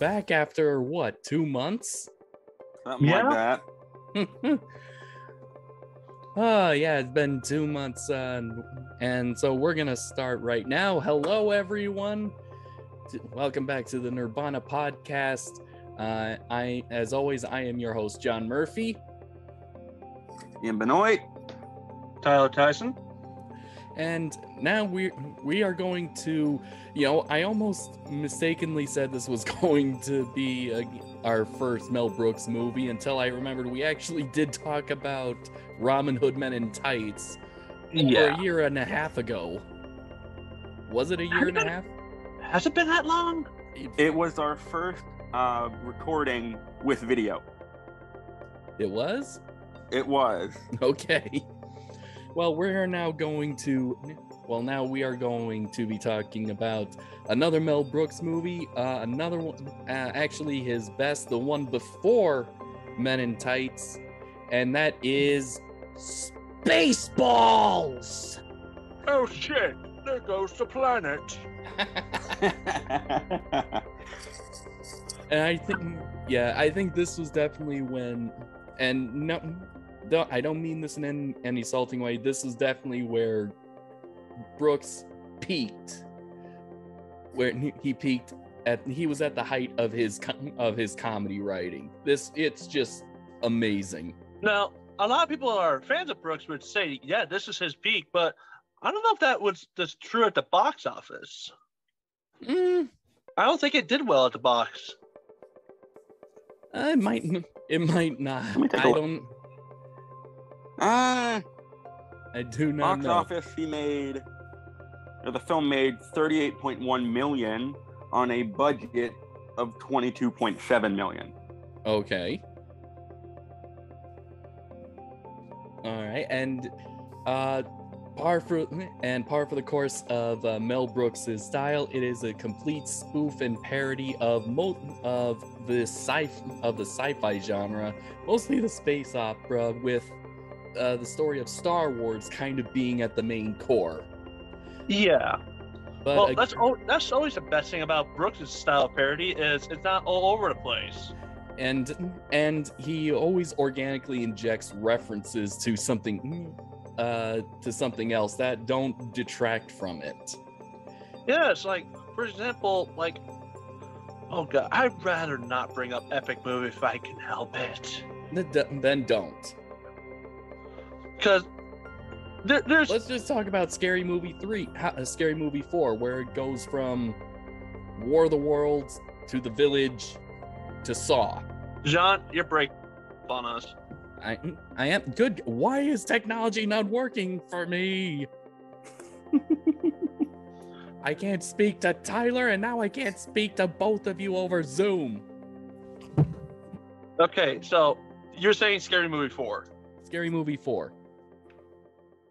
back after what, 2 months? Something like that. Oh, yeah, it's been 2 months, and so we're gonna start right now. Hello, everyone. Welcome back to the Nerdvana podcast. As always, I am your host, John Murphy. Ian Benoit. Tyler Tyson. And now we are going to, I almost mistakenly said this was going to be our first Mel Brooks movie until I remembered we actually did talk about Robin Hood Men in Tights over a year and a half ago. Was it a year and a half? Has it been that long? It was our first recording with video. It was? It was. Okay. Well, we are going to be talking about another Mel Brooks movie, another one, actually his best, the one before Men in Tights, and that is Spaceballs! Oh shit, there goes the planet. And I think this was definitely when, and no, I don't mean this in any insulting way. This is definitely where Brooks peaked. Where he peaked he was at the height of his comedy writing. It's just amazing. Now, a lot of people who are fans of Brooks would say, yeah, this is his peak, but I don't know if that's true at the box office. I don't think it did well at the box. It might not. I do not box know. office, the film made $38.1 million on a budget of $22.7 million. Okay. All right, and par for the course of Mel Brooks's style, it is a complete spoof and parody of the sci-fi genre, mostly the space opera, with the story of Star Wars kind of being at the main core. Yeah. But that's always the best thing about Brooks' style of parody is it's not all over the place. And he always organically injects references to something else that don't detract from it. Yeah, it's like, for example, oh god, I'd rather not bring up epic movie if I can help it. Then don't. Because there's... Let's just talk about Scary Movie 4, where it goes from War of the Worlds to The Village to Saw. John, you're breaking on us. I am good. Why is technology not working for me? I can't speak to Tyler, and now I can't speak to both of you over Zoom. Okay, so you're saying Scary Movie 4. Scary Movie 4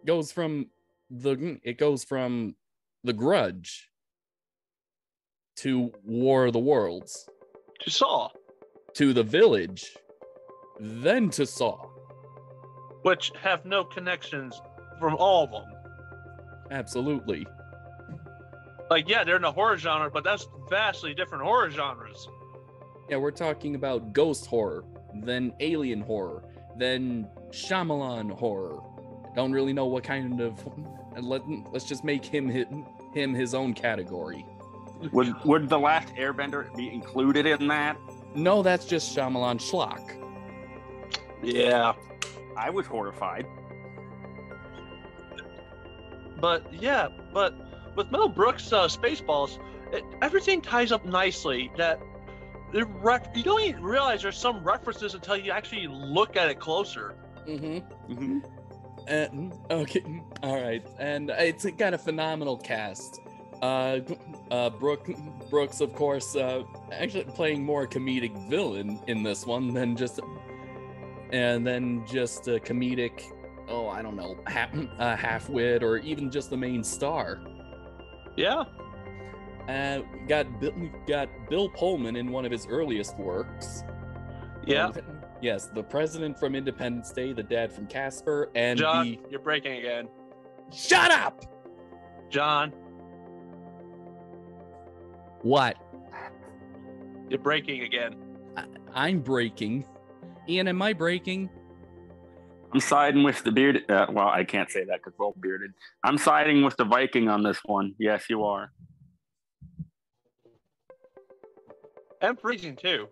goes from The Grudge to War of the Worlds To Saw. To The Village, then to Saw. Which have no connections from all of them. Absolutely. Yeah, they're in the horror genre, but that's vastly different horror genres. Yeah, we're talking about ghost horror, then alien horror, then Shyamalan horror. Don't really know what kind of... Let's just make him his own category. Would The Last Airbender be included in that? No, that's just Shyamalan schlock. Yeah. I was horrified. But with Mel Brooks' Spaceballs, everything ties up nicely. That you don't even realize there's some references until you actually look at it closer. Okay, all right, and it's got a phenomenal cast. Brooks, of course, actually playing more comedic villain in this one than just a comedic, I don't know, half-wit, or even just the main star. Yeah. Got Bill Pullman in one of his earliest works. Yeah. Yes, the president from Independence Day, the dad from Casper, and John, you're breaking again. Shut up! John. What? You're breaking again. I'm breaking. Ian, am I breaking? I'm siding with the bearded. Well, I can't say that because we're all bearded. I'm siding with the Viking on this one. Yes, you are. I'm freezing too.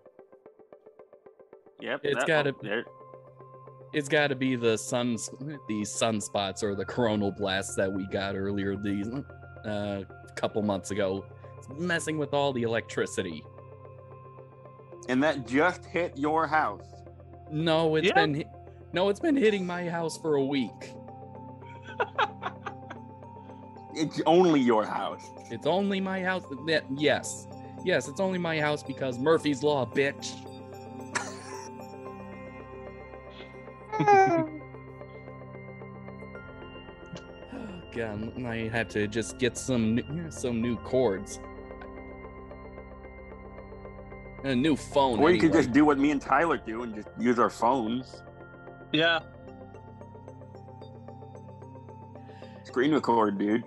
Yep. It's gotta be the sunspots or the coronal blasts that we got earlier these couple months ago. It's messing with all the electricity. And that just hit your house. No, it's been hitting my house for a week. It's only your house. It's only my house. Yes, it's only my house because Murphy's Law, bitch. God, I had to just get some new cords. A new phone. Or you could just do what me and Tyler do and just use our phones. Yeah. Screen record, dude.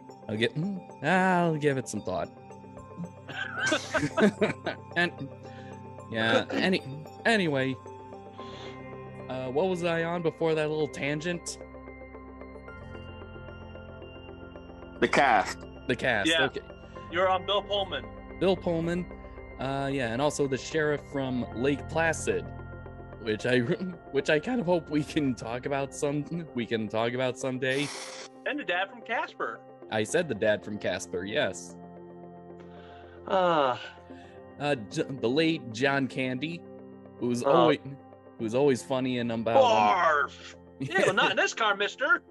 I'll give it some thought. And yeah, anyway, what was I on before that little tangent? The cast. Yeah. Okay. You're on Bill Pullman. Bill Pullman. Yeah, and also the sheriff from Lake Placid, which I kind of hope we can talk about someday. And the dad from Casper. I said the dad from Casper, yes. Ah. The late John Candy, who's always funny and about. Barf! Yeah, well, not in this car, mister.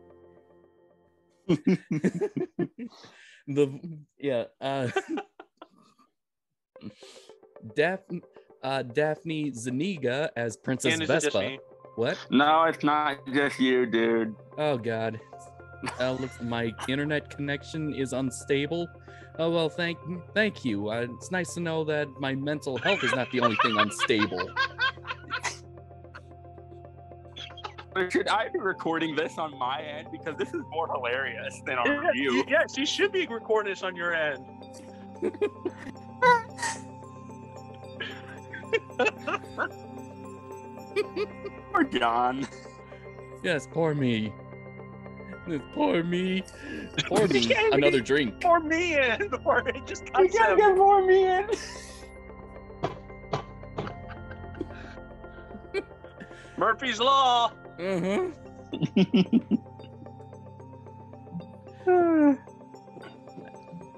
Daphne Zuniga as Princess Vespa. What? No, it's not just you, dude. Oh God. Looks my internet connection is unstable. Oh well, thank you. It's nice to know that my mental health is not the only thing unstable. Should I be recording this on my end? Because this is more hilarious than our review. Yes, you should be recording this on your end. Poor John. Yes, poor me. Poor me. Poor me. Another drink. Poor me, and before it just You cuts gotta him. get poor me in. Murphy's Law. Uh-huh.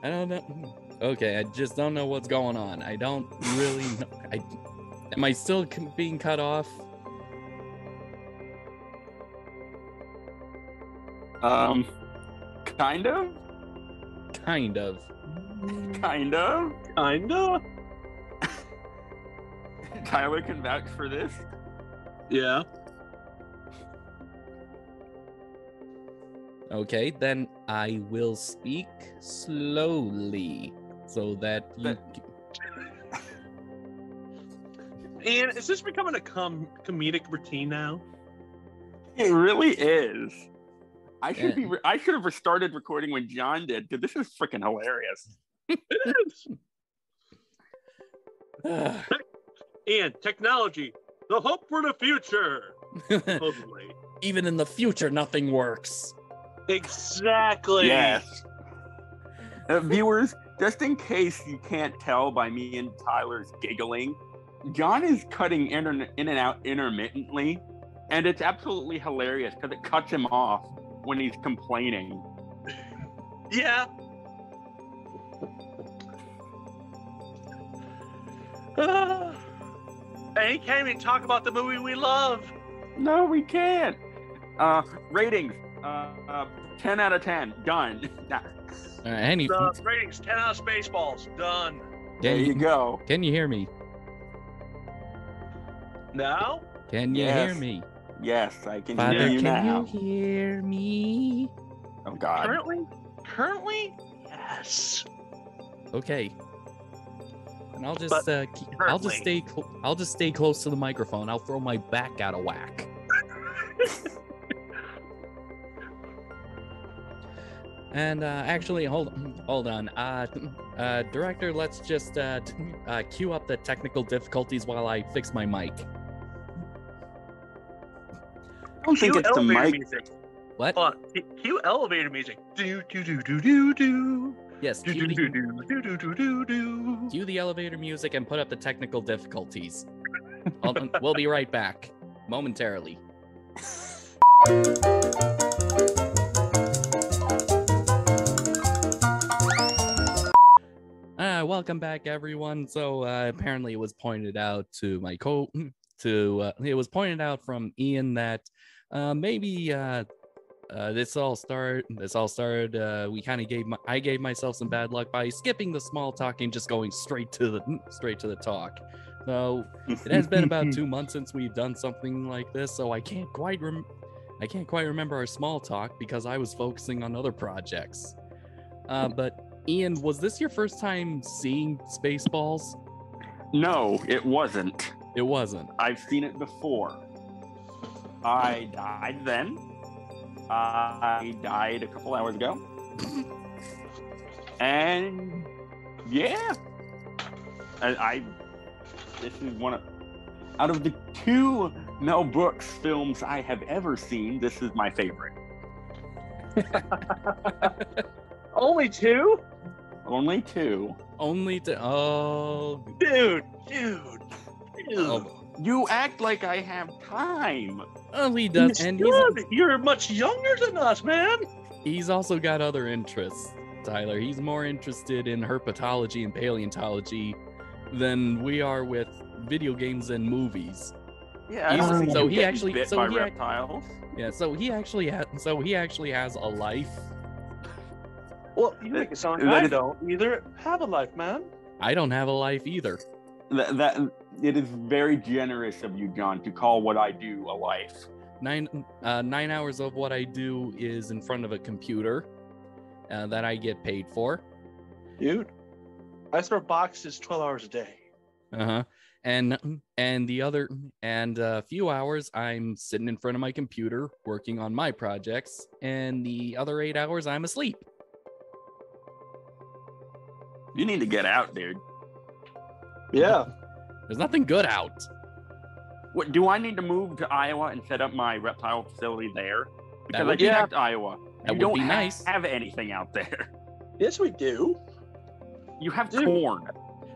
I don't know. Okay, I just don't know what's going on. I don't really know. Am I still being cut off? Kind of. Kind of. Kinda. Tyler can vouch for this. Yeah. Okay, then I will speak slowly so that you. And is this becoming a comedic routine now? It really is. I should have restarted recording when John did, because this is freaking hilarious. It is. And technology, the hope for the future. Totally. Even in the future, nothing works. Exactly. Yes. Viewers, just in case you can't tell by me and Tyler's giggling, John is cutting in and out intermittently, and it's absolutely hilarious because it cuts him off when he's complaining. Yeah. And he can't even talk about the movie we love. No, we can't. Ratings. 10 out of 10. Done. The ratings 10 out of Spaceballs. Done. There you go. Can you hear me? Now? Can you hear me? Yes, I can Father, hear you now. Can you hear me? Oh God. Currently, yes. Okay. And I'll just I'll just stay close to the microphone. I'll throw my back out of whack. And actually, hold on. Director, let's just cue up the technical difficulties while I fix my mic. I don't think Cue it's the elevator mic. music. What? Hold on. Cue elevator music. Do do do do do do. Yes, Do cue do do the, do do do do do. cue the elevator music and put up the technical difficulties. We'll be right back momentarily. Welcome back, everyone. So apparently, it was pointed out to my it was pointed out from Ian that maybe this all started. I gave myself some bad luck by skipping the small talk and just going straight to the talk. So it has been about 2 months since we've done something like this, so I can't quite remember our small talk because I was focusing on other projects. But Ian, was this your first time seeing Spaceballs? No, it wasn't. It wasn't. I've seen it before. I died then. I died a couple hours ago. And yeah, this is one out of the 2 Mel Brooks films I have ever seen, this is my favorite. Only 2? Only 2. Oh, Dude. oh. You act like I have time. Oh, he does, and You're much younger than us, man. he's also got other interests, Tyler. He's more interested in herpetology and paleontology than we are with video games and movies. Yeah, I don't think so you he get actually bit so by he ac- reptiles. yeah, so he actually has a life. Well, you make it sound That like I is- don't either have a life, man. I don't have a life either. That it is very generous of you, John, to call what I do a life. 9 hours of what I do is in front of a computer that I get paid for. Dude, I throw boxes 12 hours a day. Uh-huh. And a few hours I'm sitting in front of my computer working on my projects, and the other 8 hours I'm asleep. You need to get out, dude. Yeah. There's nothing good out. What do I need to move to Iowa and set up my reptile facility there? Because I would be- checked Iowa. that You would don't be nice. have anything out there. Yes, we do. You have Dude. corn.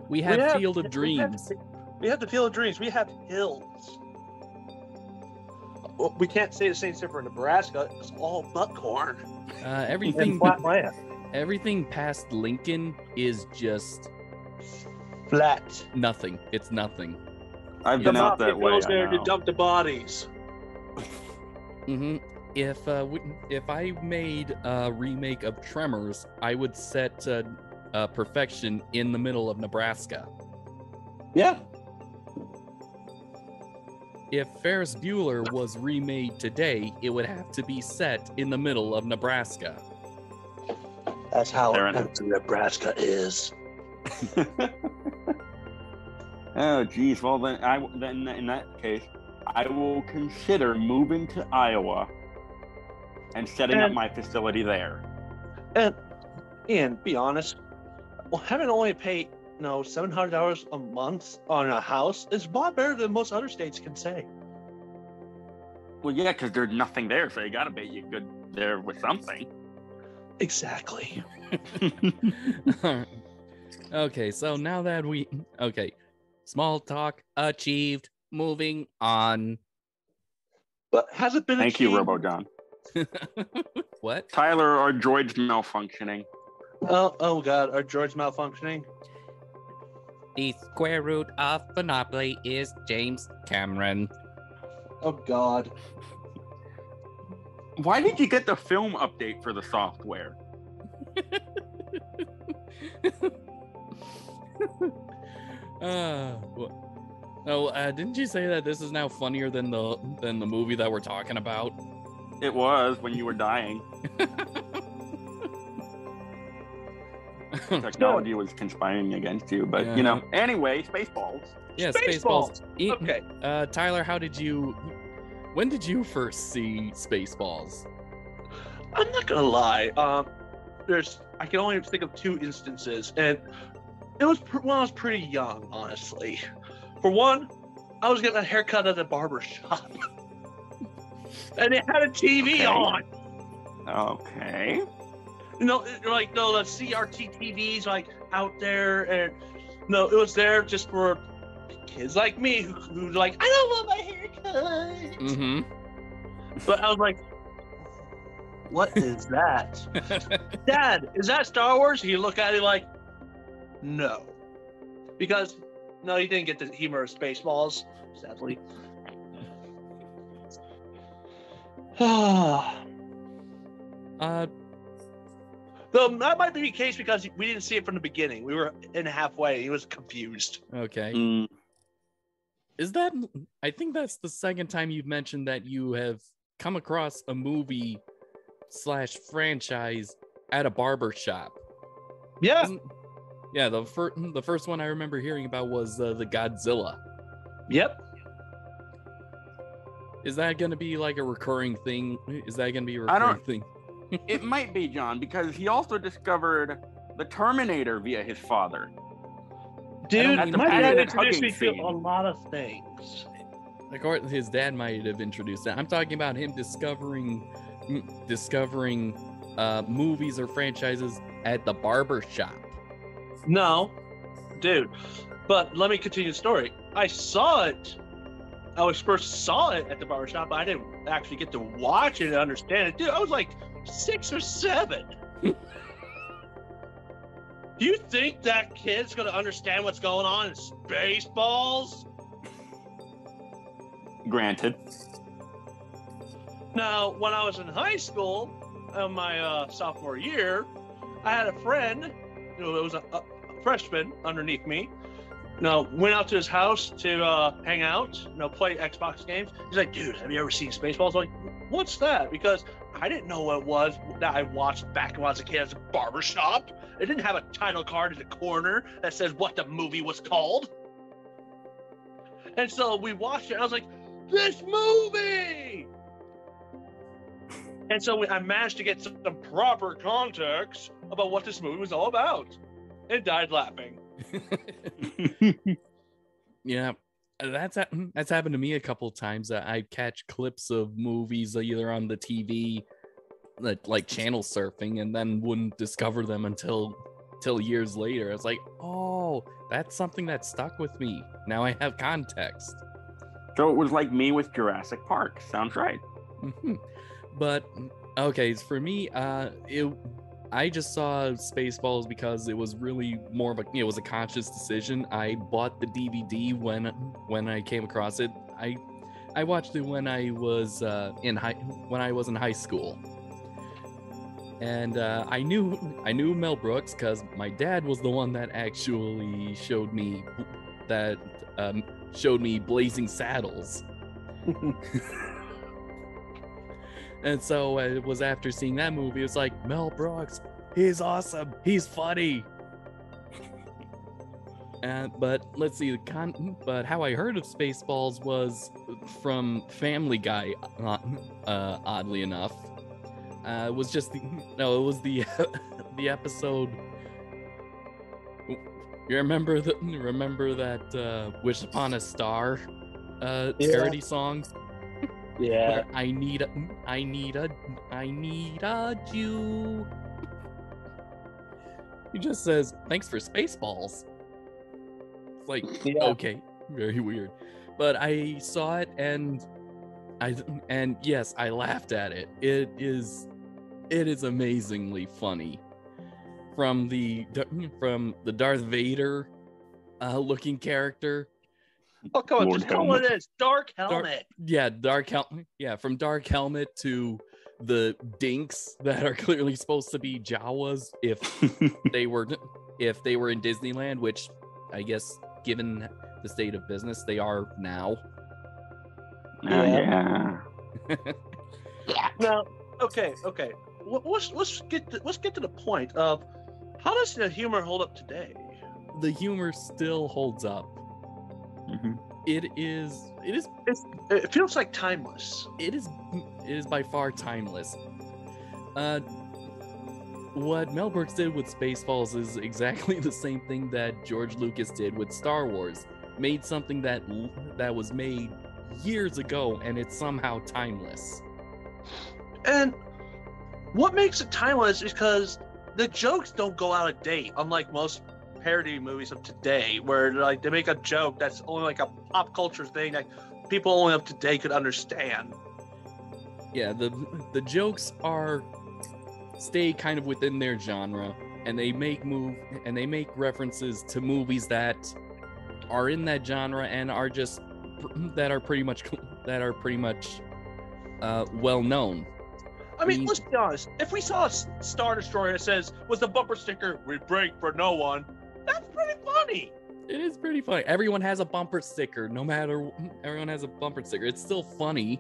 We have have- Field of Dreams. We have the Field of Dreams. We have hills. Well, we can't say the same thing for Nebraska. It's all but corn Everything and flat land. everything past Lincoln is just Flat. nothing. It's nothing. I've The been out mafia that way. goes there I to know. dump the bodies. Mm-hmm. If I made a remake of Tremors, I would set perfection in the middle of Nebraska. Yeah. If Ferris Bueller was remade today, it would have to be set in the middle of Nebraska. That's how Fair enough. Nebraska is. Oh, geez. Well, then in that case, I will consider moving to Iowa and setting up And- my facility there. And Ian, be honest. Well, having only paid $700 a month on a house is a lot better than most other states can say. Well, yeah, because there's nothing there, so you got to bet you good there with something. Exactly. Okay, so now that small talk achieved. Moving on. But has it been Thank you, achieved? RoboJohn. What? Tyler, our droid's malfunctioning. Oh God, are droids malfunctioning? The square root of Monopoly is James Cameron. Oh God. Why did you get the film update for the software? Didn't you say that this is now funnier than the movie that we're talking about? It was when you were dying. Technology was conspiring against you, but you know. Anyway, Spaceballs. Yeah, Spaceballs. Spaceballs. Okay. Tyler, when did you first see Spaceballs? I'm not gonna lie. I can only think of 2 instances, and it was when I was pretty young, honestly. For one, I was getting a haircut at a barber shop, and it had a TV on. Okay. The CRT TVs like out there, and no, it was there just for kids like me who like, I don't want my haircut. Mm-hmm. But I was like, what is that? Dad, is that Star Wars? He look at it like, no. Because, no, he didn't get the humor of Spaceballs, sadly. Though that might be the case because we didn't see it from the beginning. We were in halfway. He was confused. Okay. I think that's the second time you've mentioned that you have come across a movie / franchise at a barber shop. Yeah. Yeah, the first one I remember hearing about was the Godzilla. Yep. Is that going to be like a recurring thing? Is that going to be a recurring thing? It might be, John, because he also discovered the Terminator via his father. Dude, my dad introduced me to scene. a lot of things. Like, or his dad might have introduced that. I'm talking about him discovering movies or franchises at the barber shop. No, dude. But let me continue the story. I saw it. I first saw it at the barber shop, but I didn't actually get to watch it and understand it. Dude, I was like 6 or 7. Do you think that kid's gonna understand what's going on in Spaceballs? Granted. Now, when I was in high school, in my sophomore year, I had a friend, it was a freshman underneath me. Went out to his house to hang out, play Xbox games. He's like, dude, have you ever seen Spaceballs? I'm like, what's that? Because I didn't know what it was that I watched back when I was a kid at a barbershop. It didn't have a title card in the corner that says what the movie was called. And so we watched it, and I was like, this movie! And so I managed to get some proper context about what this movie was all about, and died laughing. Yeah, that's happened to me a couple times. I catch clips of movies either on the TV, like channel surfing, and then wouldn't discover them until years later. It's like, oh, that's something that stuck with me. Now I have context. So it was like me with Jurassic Park. Sounds right. Mm-hmm. But okay, for me, I just saw Spaceballs because it was really more of it was a conscious decision. I bought the DVD when I came across it. I watched it when I was in high school, and I knew Mel Brooks because my dad was the one that actually showed me Blazing Saddles. And so it was after seeing that movie, it was like, Mel Brooks, he's awesome, he's funny. But let's see, but how I heard of Spaceballs was from Family Guy, oddly enough. It was the episode. You remember that Wish Upon a Star parody song? Yeah. I need a Jew. He just says, thanks for Spaceballs. It's like, okay, very weird. But I saw it and yes, I laughed at it. It is amazingly funny. From the Darth Vader looking character. Oh, come on, just call what it is. Dark Helmet. Dark Helmet. Yeah, from Dark Helmet to the Dinks that are clearly supposed to be Jawas if they were in Disneyland, which I guess, given the state of business, they are now. Yeah. Now, okay. Let's get to the point of how does the humor hold up today? The humor still holds up. Mm-hmm. It feels like timeless. It is by far timeless. what Mel Brooks did with Spaceballs is exactly the same thing that George Lucas did with Star Wars. Made something that was made years ago, and it's somehow timeless. And what makes it timeless is because the jokes don't go out of date, unlike most parody movies of today, where like they make a joke that's only like a pop culture thing that people only of today could understand. Yeah, the jokes stay kind of within their genre, and they make references to movies that are in that genre and are just pretty much well known. I mean, let's be honest. If we saw a Star Destroyer that says, with the bumper sticker, "We break for no one," that's pretty funny. It is pretty funny. Everyone has a bumper sticker. Everyone has a bumper sticker. It's still funny.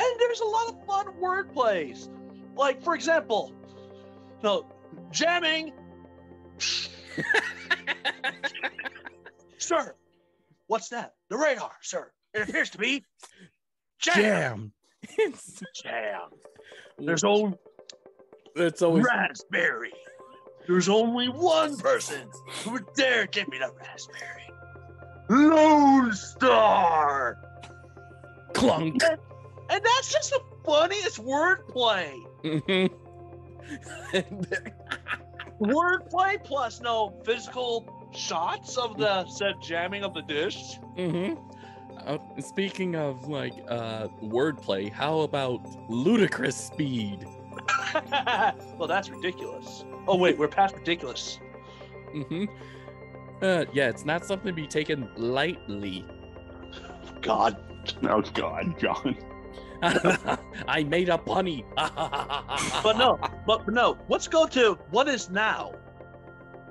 And there's a lot of fun wordplays. Like, for example, jamming. Sir, what's that? The radar, sir. It appears to be jam. Jam. It's always raspberry. There's only one person who would dare give me the raspberry. Lone Star. Clunk. And that's just the funniest wordplay. Mm-hmm. Wordplay plus no physical shots of the said jamming of the dish. Mm-hmm. Speaking of like wordplay, how about ludicrous speed? Well, that's ridiculous. Oh wait, we're past ridiculous. Mm-hmm. Yeah, it's not something to be taken lightly. God. Oh God, John. I made a punny. but no. Let's go to what is now.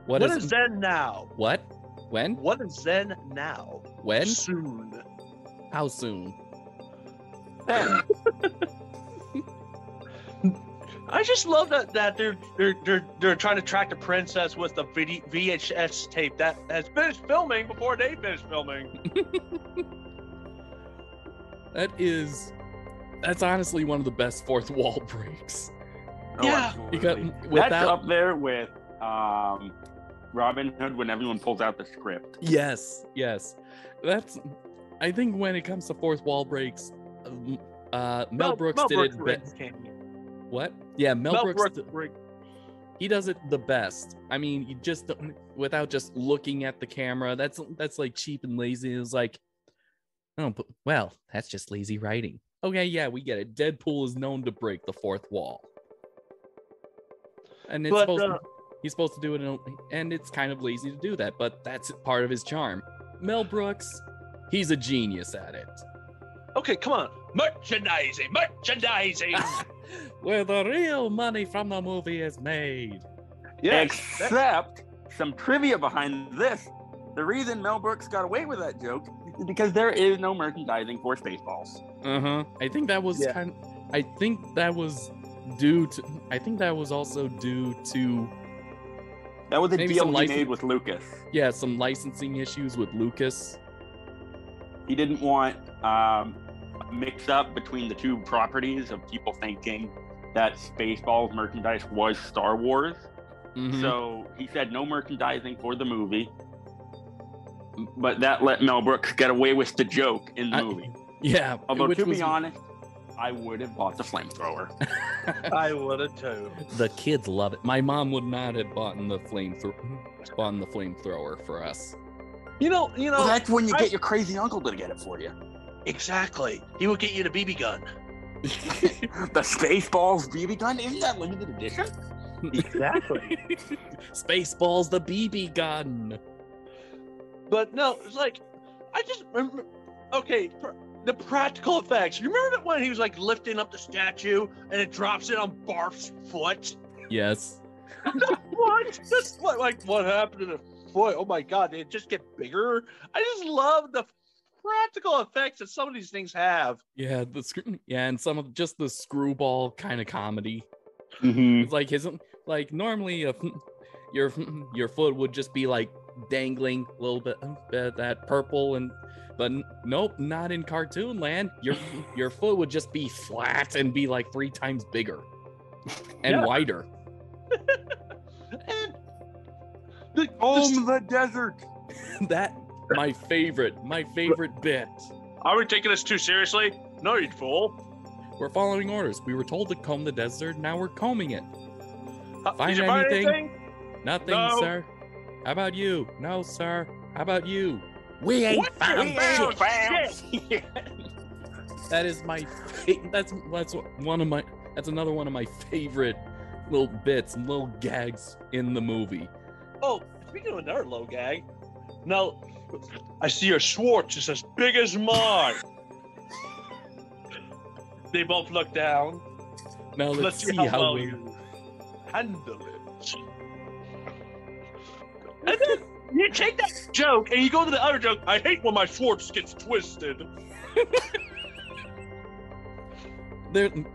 What is then now? What? When? What is then now? When? Soon. How soon? Then. I just love that they're trying to track the princess with the VHS tape that has finished filming before they finished filming. That's honestly one of the best fourth wall breaks. Oh, yeah, because that's up there with Robin Hood when everyone pulls out the script. Yes. I think when it comes to fourth wall breaks, Mel Brooks did it best. What? Yeah, Mel Brooks. He does it the best. I mean, you just without just looking at the camera. That's like cheap and lazy. It's like, oh, but, well, that's just lazy writing. Okay, yeah, we get it. Deadpool is known to break the fourth wall, and he's supposed to do it, and it's kind of lazy to do that. But that's part of his charm. Mel Brooks, he's a genius at it. Okay, come on, merchandising. Where the real money from the movie is made. Yes. Except some trivia behind this. The reason Mel Brooks got away with that joke is because there is no merchandising for Spaceballs. I think that was I think that was also due to that was a maybe deal he made with Lucas. Yeah, some licensing issues with Lucas. He didn't want a mix-up between the two properties of people thinking that Spaceballs merchandise was Star Wars. Mm-hmm. So he said no merchandising for the movie. But that let Mel Brooks get away with the joke in the movie. Yeah. Although, to be honest, I would have bought the flamethrower. I would have too. The kids love it. My mom would not have bought the flamethrower for us. You know. Well, that's when you get your crazy uncle to get it for you. Exactly. He will get you the BB gun. The Spaceballs BB gun? Isn't that limited edition? Exactly. Spaceballs, the BB gun. But no, it's like, I just remember, okay, the practical effects. You remember that when he was like lifting up the statue and it drops it on Barf's foot? Yes. What? Just what happened to the foot? Oh my God, did it just get bigger? I just love the practical effects that some of these things have. Yeah, and some of just the screwball kind of comedy. Mm-hmm. It's like normally your foot would just be like dangling a little bit that purple, but nope, not in cartoon land. Your foot would just be flat and be like 3 times bigger and wider. And the desert. That my favorite bit. Are we taking this too seriously? No, you fool. We're following orders. We were told to comb the desert. Now we're combing it. Did you find anything? Nothing, No. sir. How about you? No, sir. How about you? We ain't found shit. That is my that's another one of my favorite little bits and little gags in the movie. Oh, speaking of another low gag, now I see your Schwartz is as big as mine. They both look down. Now let's see how well we you handle it. And then you take that joke and you go to the other joke. I hate when my Schwartz gets twisted. and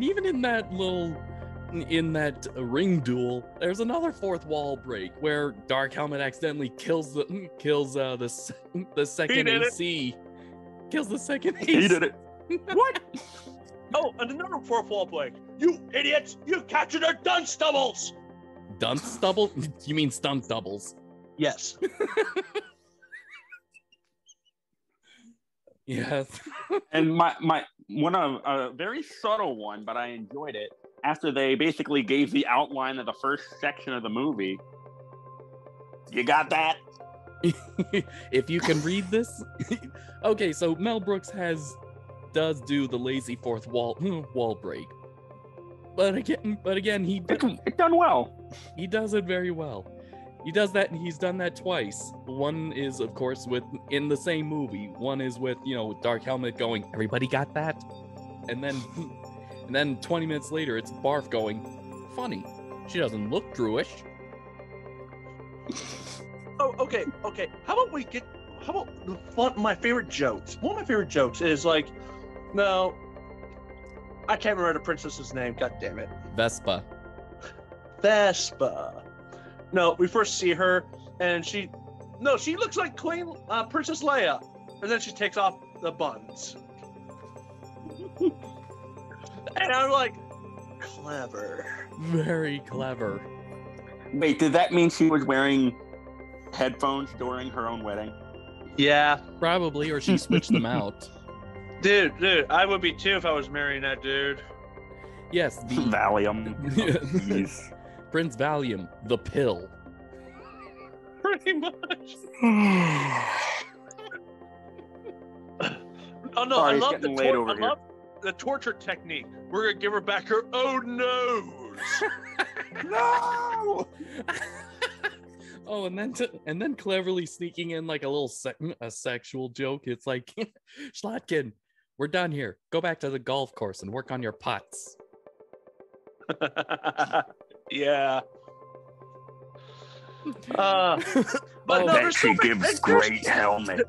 even in that ring duel, there's another fourth wall break where Dark Helmet accidentally kills the second AC. Kills the second AC. He did it. What? Oh, and another fourth wall break. You idiots! You captured our dunce doubles. Dunce double? You mean stunt doubles? Yes. Yes. And my one of a very subtle one, but I enjoyed it. After they basically gave the outline of the first section of the movie. You got that? If you can read this. Okay, so Mel Brooks does do the lazy fourth wall break. But again, It's done well. He does it very well. He does that, and he's done that twice. One is, of course, in the same movie. One is with Dark Helmet going, "Everybody got that?" And then 20 minutes later, it's Barf going, "Funny, she doesn't look Druish." Oh, okay. How about my favorite jokes? One of my favorite jokes is like, no, I can't remember the princess's name. God damn it. Vespa. No, we first see her, and she looks like Queen Princess Leia, and then she takes off the buns. And I'm like, clever. Very clever. Wait, did that mean she was wearing headphones during her own wedding? Yeah. Probably, or she switched them out. Dude, I would be too if I was marrying that dude. Yes, the Valium. Oh, Prince Valium, the pill. Pretty much. Oh no, Sorry, I love I love the torture technique. We're gonna give her back her own nose. No! Oh, and then cleverly sneaking in like a little sexual joke. It's like, Schlotkin, we're done here. Go back to the golf course and work on your putts. Yeah. But no, that she gives great helmet.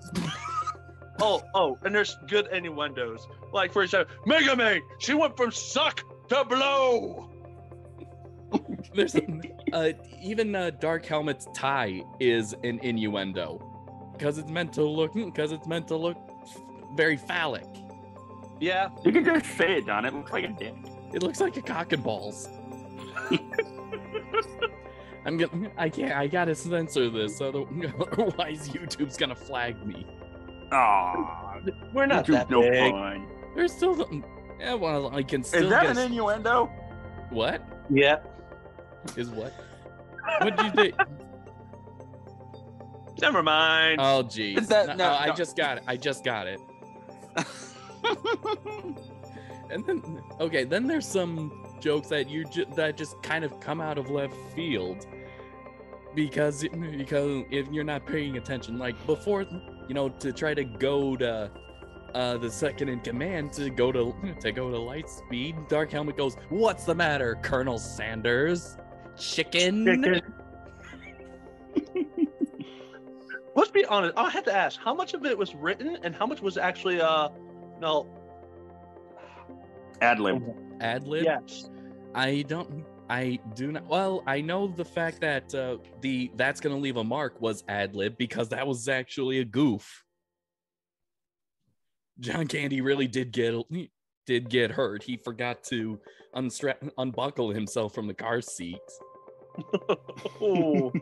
And there's good innuendos. Like, for example, Megame, she went from suck to blow. There's even Dark Helmet's tie is an innuendo because it's meant to look very phallic. Yeah. You can just say it, John. It looks like a dick. It looks like a cock and balls. I gotta censor this, otherwise YouTube's gonna flag me. Aw, we're not YouTube's that no big. fun. There's still, yeah, well, I can still. Is that guess. an innuendo? What? Yeah. Is what? What'd you think? Never mind. Oh, geez. Is that- no, I no. just got it. And then there's some jokes that that just kind of come out of left field because if you're not paying attention, like before, to try to go to the second in command to go to light speed, Dark Helmet goes, "What's the matter, Colonel Sanders? Chicken?" Let's be honest. I had to ask, how much of it was written and how much was actually no. Ad-lib. Ad-lib? Yes. I do not. Well, I know the fact that "That's Gonna Leave a Mark" was ad-lib because that was actually a goof. John Candy really did get did get hurt. He forgot to unbuckle himself from the car seat. Ooh.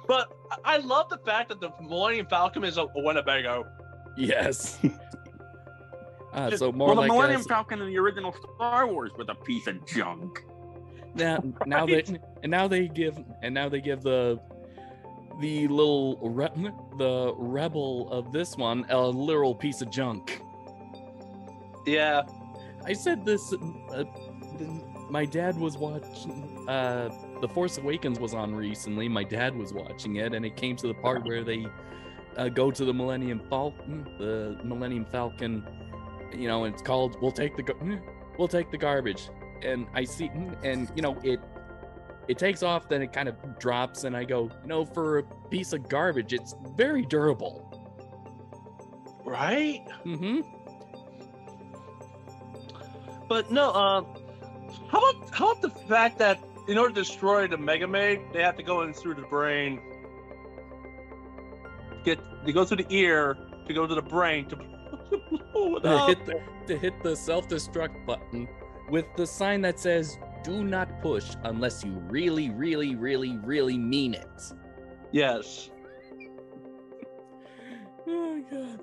But I love the fact that the Millennium Falcon is a Winnebago. Yes. So more well, the like Millennium Falcon in the original Star Wars was a piece of junk. now they give the rebel of this one a literal piece of junk. Yeah. I said this. My dad was watching. The Force Awakens was on recently. My dad was watching it, and it came to the part where they go to the Millennium Falcon. The Millennium Falcon, you know, it's called "We'll take the garbage." And I see, and you know, it takes off, then it kind of drops, and I go, you know, for a piece of garbage, it's very durable. Right? Mm-hmm. But no, how about the fact that in order to destroy the Mega Maid, they have to go in through the brain. They go through the ear to go to the brain to blow it up. To hit the self-destruct button with the sign that says "Do not push unless you really, really, really, really mean it." Yes. Oh god.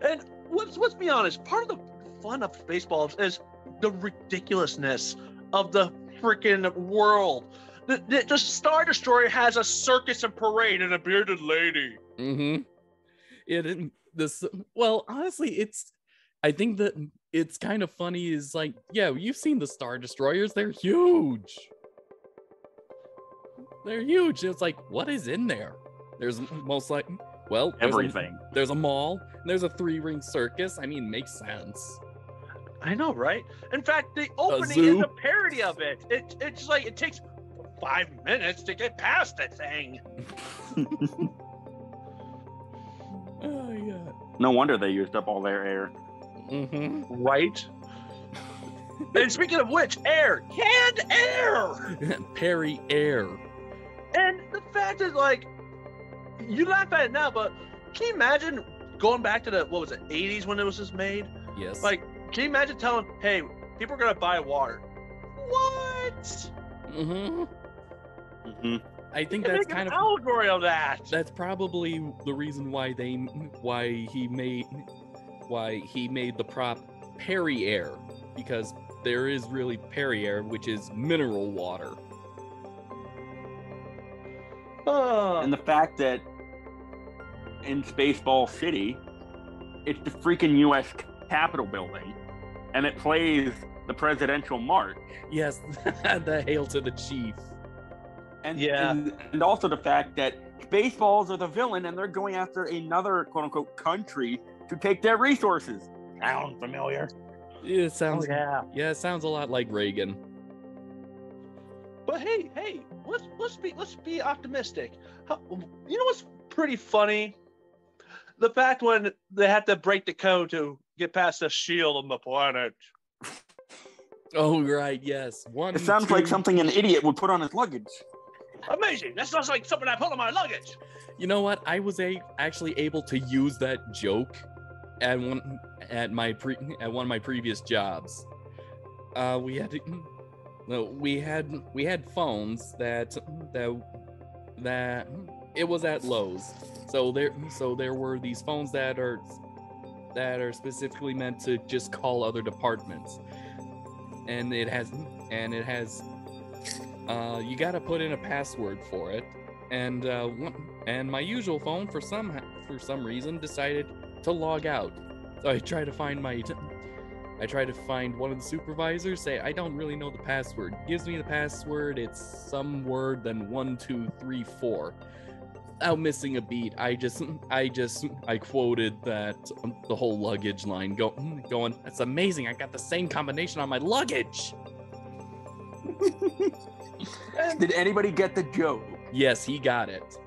And let's be honest, part of the fun of Spaceballs is the ridiculousness of the freaking world. The Star Destroyer has a circus and parade and a bearded lady. Mm-hmm. Well, honestly, I think that it's kind of funny is like, yeah, you've seen the Star Destroyers. They're huge. It's like, what is in there? There's most like, well, everything. There's a mall. And there's a 3-ring circus. I mean, makes sense. I know, right? In fact, the opening is a parody of it. It's like it takes 5 minutes to get past the thing. Oh yeah. No wonder they used up all their air. Mm-hmm. Right? And speaking of which, air! Canned air! Perry air. And the fact is, like, you laugh at it now, but can you imagine going back to the, 80s when it was just made? Yes. Like, can you imagine telling, hey, people are going to buy water? What? Mm-hmm. Mm-hmm. I think that's kind of an allegory of that. That's probably the reason why he made the prop Perrier, because there is really Perrier, which is mineral water. And the fact that in Spaceball City, it's the freaking U.S. Capitol building, and it plays the presidential march. Yes, the Hail to the Chief. And, and also the fact that Spaceballs are the villain, and they're going after another quote-unquote country to take their resources. Sound familiar? It sounds it sounds a lot like Reagan. But hey, let's be optimistic. You know what's pretty funny? The fact when they had to break the code to get past the shield on the planet. Oh right, yes. It sounds like something an idiot would put on his luggage. Amazing! That sounds like something I put on my luggage. You know what? I was actually able to use that joke at one of my previous jobs. We had phones that it was at Lowe's. So there were these phones that are specifically meant to just call other departments. And it has you got to put in a password for it, and my usual phone for some reason decided to log out. So I tried to find one of the supervisors, say I don't really know the password. Gives me the password, it's some word, then 1 2 3 4. Without missing a beat, I quoted that the whole luggage line, going, that's amazing, I got the same combination on my luggage. Did anybody get the joke? Yes, he got it.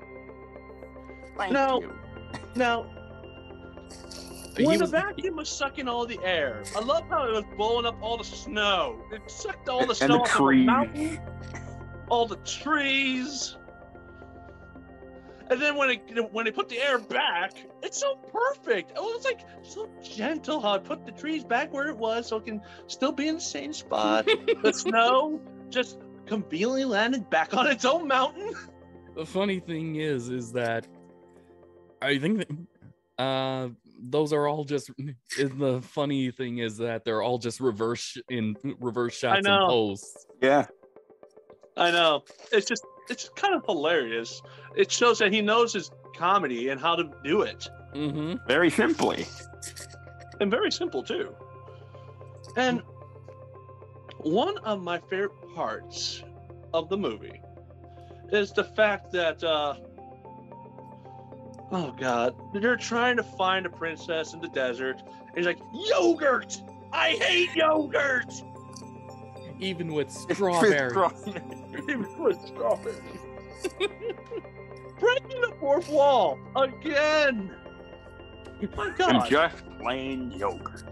Thank you. Now, when the vacuum was sucking all the air, I love how it was blowing up all the snow. It sucked all the snow off the mountain, all the trees. And then when they put the air back, it's so perfect. Oh, it's like so gentle how I put the trees back where it was so it can still be in the same spot. The snow just conveniently landed back on its own mountain. The funny thing is that I think that those are all just. The funny thing is that they're all just reverse shots and posts. Yeah. I know. It's just kind of hilarious. It shows that he knows his comedy and how to do it. Mm-hmm. Very simply. And very simple, too. And one of my favorite parts of the movie is the fact that, oh God, they're trying to find a princess in the desert. And he's like, yogurt! I hate yogurt! Even with strawberries. Even with strawberries. Breaking the fourth wall again. My God. And just plain yogurt.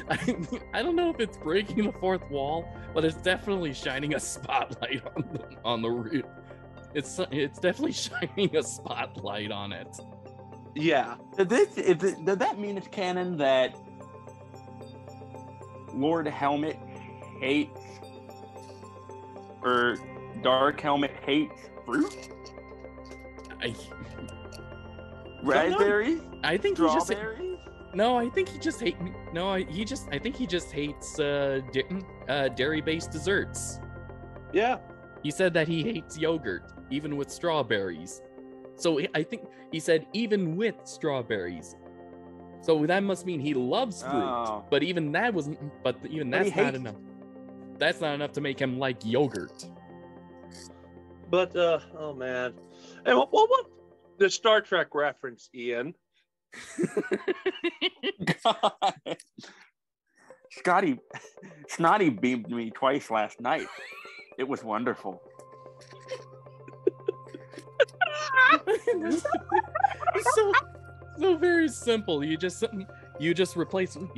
I don't know if it's breaking the fourth wall, but it's definitely shining a spotlight on the roof. It's definitely shining a spotlight on it. Yeah. Does that mean it's canon that Lord Helmet hates, or Dark Helmet hates fruit? Raspberries? I think he just. Strawberries? No, I think he just hates. No, I think he just hates dairy-based desserts. Yeah. He said that he hates yogurt, even with strawberries. So I think he said even with strawberries. So that must mean he loves fruit. Oh. But even that wasn't. But even that's not enough. That's not enough to make him like yogurt. But oh man, and what the Star Trek reference, Ian? God. Snotty beamed me twice last night. It was wonderful. so very simple. You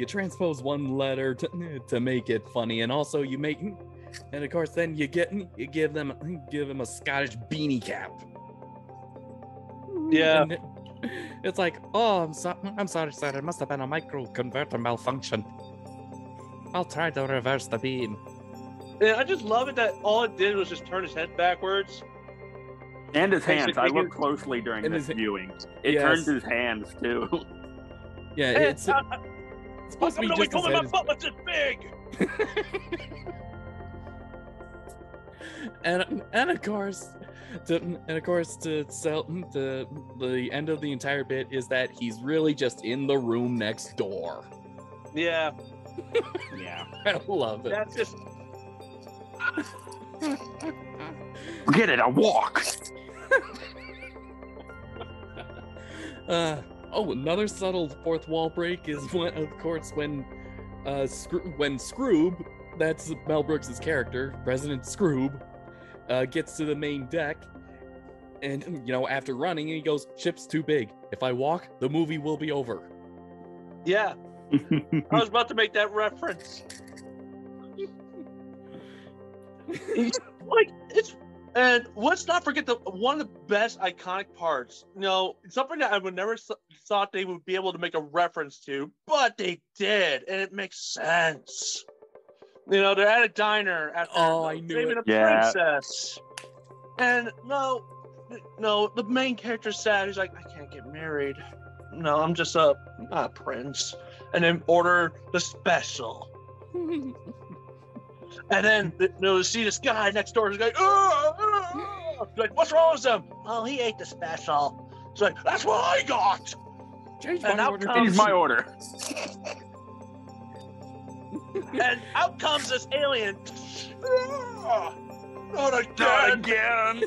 transpose one letter to make it funny, and also and of course then you give him a Scottish beanie cap. Yeah. And it's like, oh, I'm sorry, sir. It must have been a micro converter malfunction. I'll try to reverse the beam. And I just love it that all it did was just turn his head backwards. And his hands. I looked closely during this viewing. It turned his hands too. Yeah, it's supposed to be just my butt is big. and of course, to sell the end of the entire bit is that he's really just in the room next door. Yeah. Yeah. I love it. That's just. Get it, a walk. Another subtle fourth wall break is when Scroob, that's Mel Brooks' character, President Scroob, gets to the main deck, and after running, he goes, "Ship's too big. If I walk, the movie will be over." Yeah, I was about to make that reference. And let's not forget one of the best iconic parts. Something that I would never thought they would be able to make a reference to, but they did, and it makes sense. They're at a diner after saving a princess, and the main character's sad. He's like, I can't get married. No, I'm just a prince, and then order the special. And then see this guy next door who's like, like, what's wrong with him? Oh, he ate the special. It's like, that's what I got. Change my order. Change my order. And out comes this alien. Not again.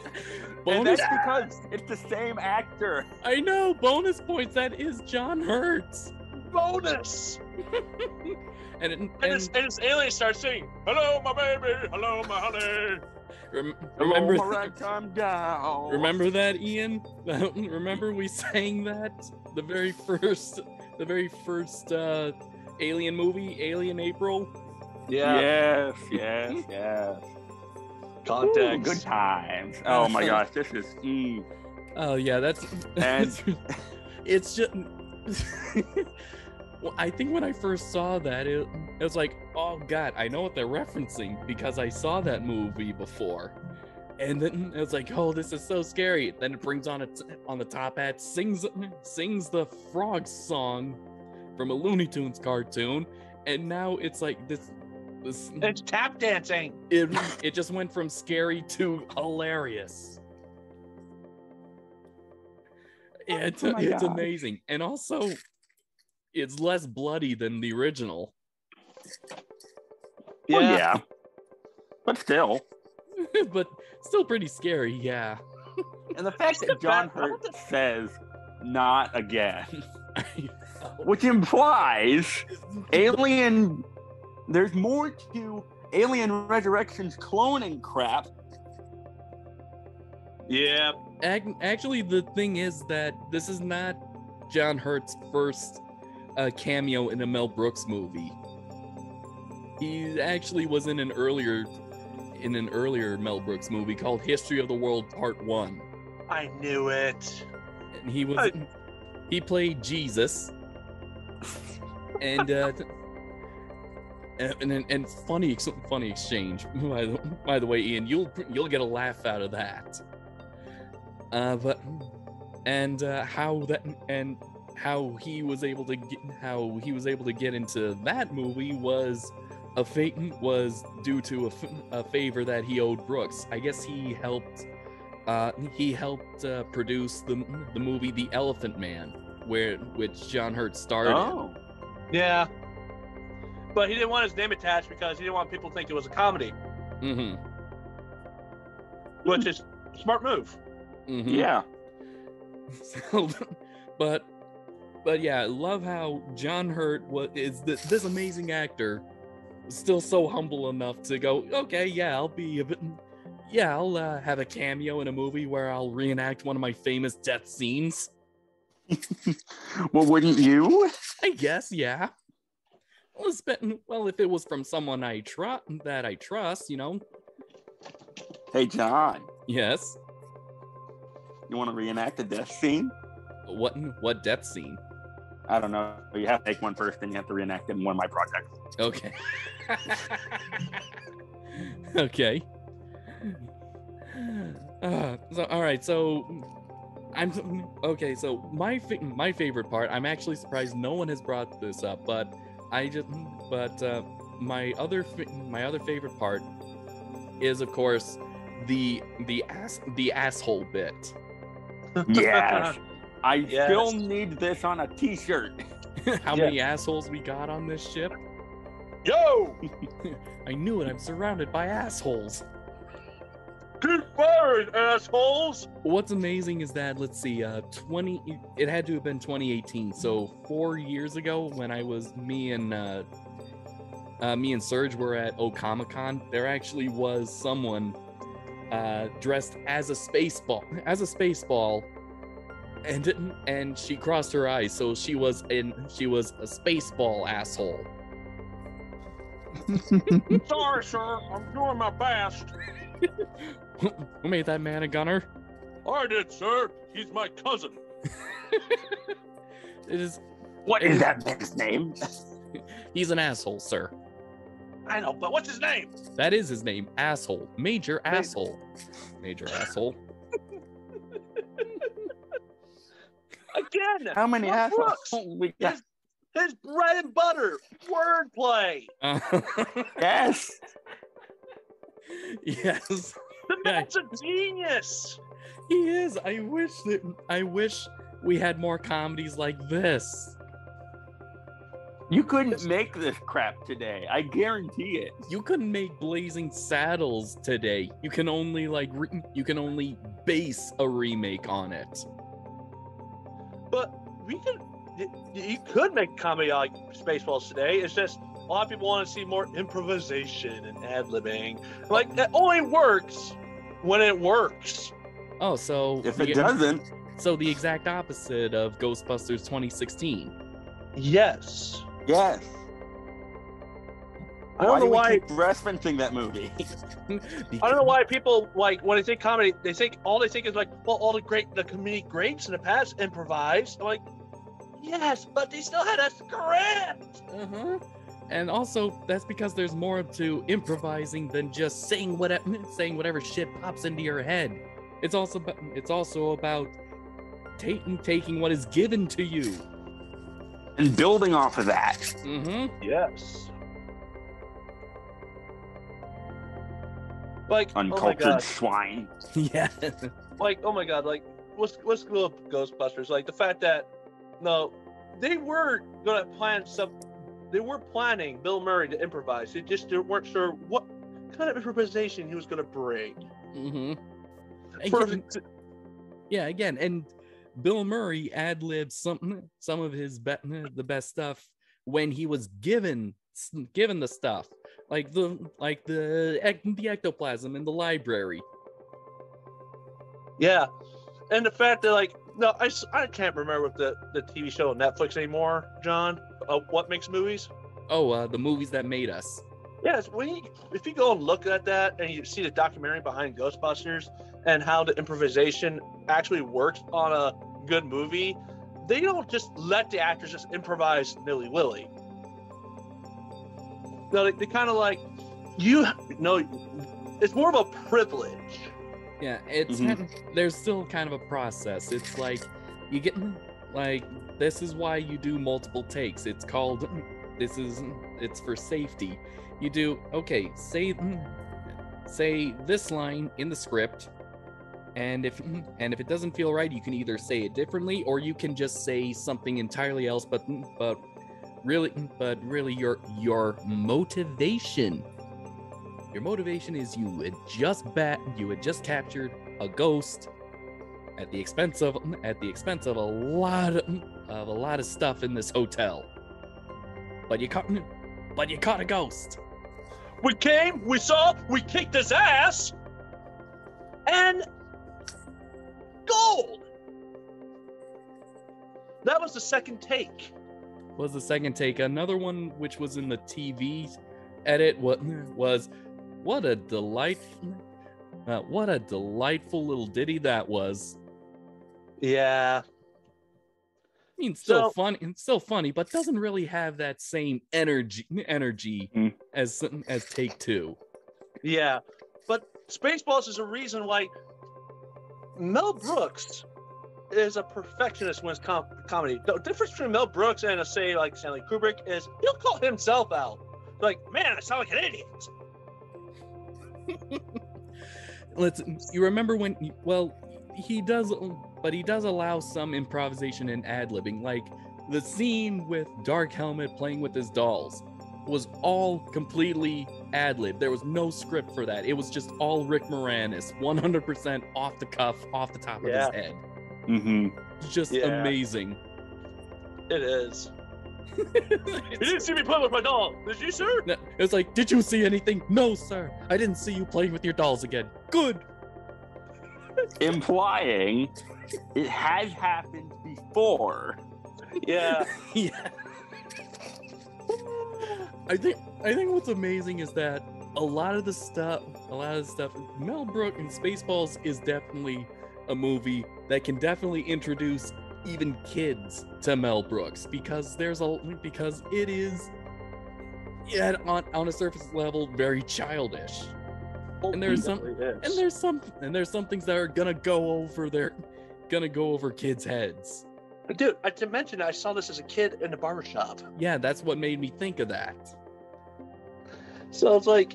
And that's because it's the same actor. I know. Bonus points. That is John Hurt. Bonus. And this alien starts singing, "Hello, my baby. Hello, my honey." Remember my ragtime doll. Remember that, Ian? Remember we sang that the very first Alien movie, Alien April? Yeah. Yes. Context. Good times. Oh my gosh, this is. Oh yeah, that's And it's just. Well, I think when I first saw that, it was like, oh god, I know what they're referencing because I saw that movie before. And then it was like, oh, this is so scary. Then it brings on on the top hat, sings the frog song from a Looney Tunes cartoon, and now it's like this. It's tap dancing. It just went from scary to hilarious. Yeah, it's gosh. amazing, and also it's less bloody than the original. Well, yeah, but still. But still pretty scary, yeah. And the fact that John Hurt says "not again," which implies Alien. There's more to Alien Resurrection's cloning crap. Yeah. Actually, the thing is that this is not John Hurt's first cameo in a Mel Brooks movie. He actually was in an earlier Mel Brooks movie called History of the World Part 1. I knew it. And he played Jesus. And and funny exchange. By the way, Ian, you'll get a laugh out of that. How he was able to get into that movie was due to a favor that he owed Brooks. I guess he helped produce the movie The Elephant Man, which John Hurt starred in. Yeah. But he didn't want his name attached because he didn't want people to think it was a comedy. Mm-hmm. Which is a smart move. Mm-hmm. Yeah. So, but yeah, I love how John Hurt is this amazing actor, still so humble enough to go, okay, yeah, I'll have a cameo in a movie where I'll reenact one of my famous death scenes. Well, wouldn't you? I guess, yeah. Well, if it was from someone I trust, you know. Hey, John. Yes. You want to reenact a death scene? What death scene? I don't know. You have to take one first, then you have to reenact it in one of my projects. Okay. Okay. So all right. So okay. So my favorite part. I'm actually surprised no one has brought this up, but my other favorite part is, of course, the asshole bit. Yes. I still need this on a t-shirt. How many assholes we got on this ship? Yo! I knew it. I'm surrounded by assholes. Get fired, assholes! What's amazing is that, let's see, it had to have been 2018. So 4 years ago, when me and Serge were at Comic-Con, there actually was someone dressed as a spaceball, and she crossed her eyes, so she was a spaceball asshole. Sorry, sir. I'm doing my best. Who made that man a gunner? I did, sir. He's my cousin. What is that man's name? He's an asshole, sir. I know, but what's his name? That is his name, asshole. Major asshole. Major asshole. Again. How many assholes we got? His bread and butter, wordplay. Yes. Yes. The man's a genius. He is. I wish we had more comedies like this. You couldn't make this crap today. I guarantee it. You couldn't make Blazing Saddles today. You can only base a remake on it. But you could make comedy like Spaceballs today. It's just a lot of people want to see more improvisation and ad-libbing. Like, that only works when it works. Oh, so if it doesn't, so the exact opposite of Ghostbusters 2016. Yes. Yes. I don't know why. We keep referencing that movie? I don't know why people like when they think comedy, they think is like, well, all the comedic greats in the past improvised. I'm like, yes, but they still had a script. And also, that's because there's more to improvising than just saying whatever shit pops into your head. It's also about taking what is given to you and building off of that. Yes. Like uncultured swine. Yeah. Like, oh my god, like let's go up Ghostbusters. Like the fact that they were gonna plan they were planning Bill Murray to improvise. They just weren't sure what kind of improvisation he was gonna bring. Again, and Bill Murray ad-libbed some of his the best stuff when he was given the stuff. Like the ectoplasm in the library. Yeah, and the fact that I can't remember with the TV show on Netflix anymore, John. What makes movies? The movies that made us. Yes, if you go and look at that and you see the documentary behind Ghostbusters and how the improvisation actually works on a good movie, they don't just let the actors just improvise nilly-willy. No, they kind of like, it's more of a privilege. Yeah, it's there's still kind of a process. It's like you get this is why you do multiple takes. It's called it's for safety. You do say this line in the script, and if it doesn't feel right, you can either say it differently or you can just say something entirely else. But really your motivation is you had just captured a ghost at the expense of a lot of stuff in this hotel, but you caught a ghost. We came, we saw, we kicked his ass, and gold. That was the second take. Another one which was in the TV edit was what a delightful little ditty that was. Yeah. I mean, still funny, but doesn't really have that same energy as Take Two. Yeah, but Spaceballs is a reason why Mel Brooks is a perfectionist when it's comedy. The difference between Mel Brooks and say like Stanley Kubrick is he'll call himself out. Like, man, I sound like an idiot. You remember when? He does allow some improvisation and ad-libbing. Like the scene with Dark Helmet playing with his dolls was all completely ad-lib. There was no script for that. It was just all Rick Moranis, 100% off the cuff, off the top of his head. It's just amazing. It is. You didn't see me playing with my doll, did you, sir? No, it was like, did you see anything? No, sir. I didn't see you playing with your dolls again. Good. Implying it has happened before. Yeah. Yeah. I think what's amazing is that a lot of the stuff, Mel Brooks and Spaceballs is definitely a movie that can definitely introduce even kids to Mel Brooks because it is on a surface level very childish. And there's some things that are gonna go over kids' heads. Dude, I didn't mention I saw this as a kid in the barbershop. Yeah, that's what made me think of that. So it's like,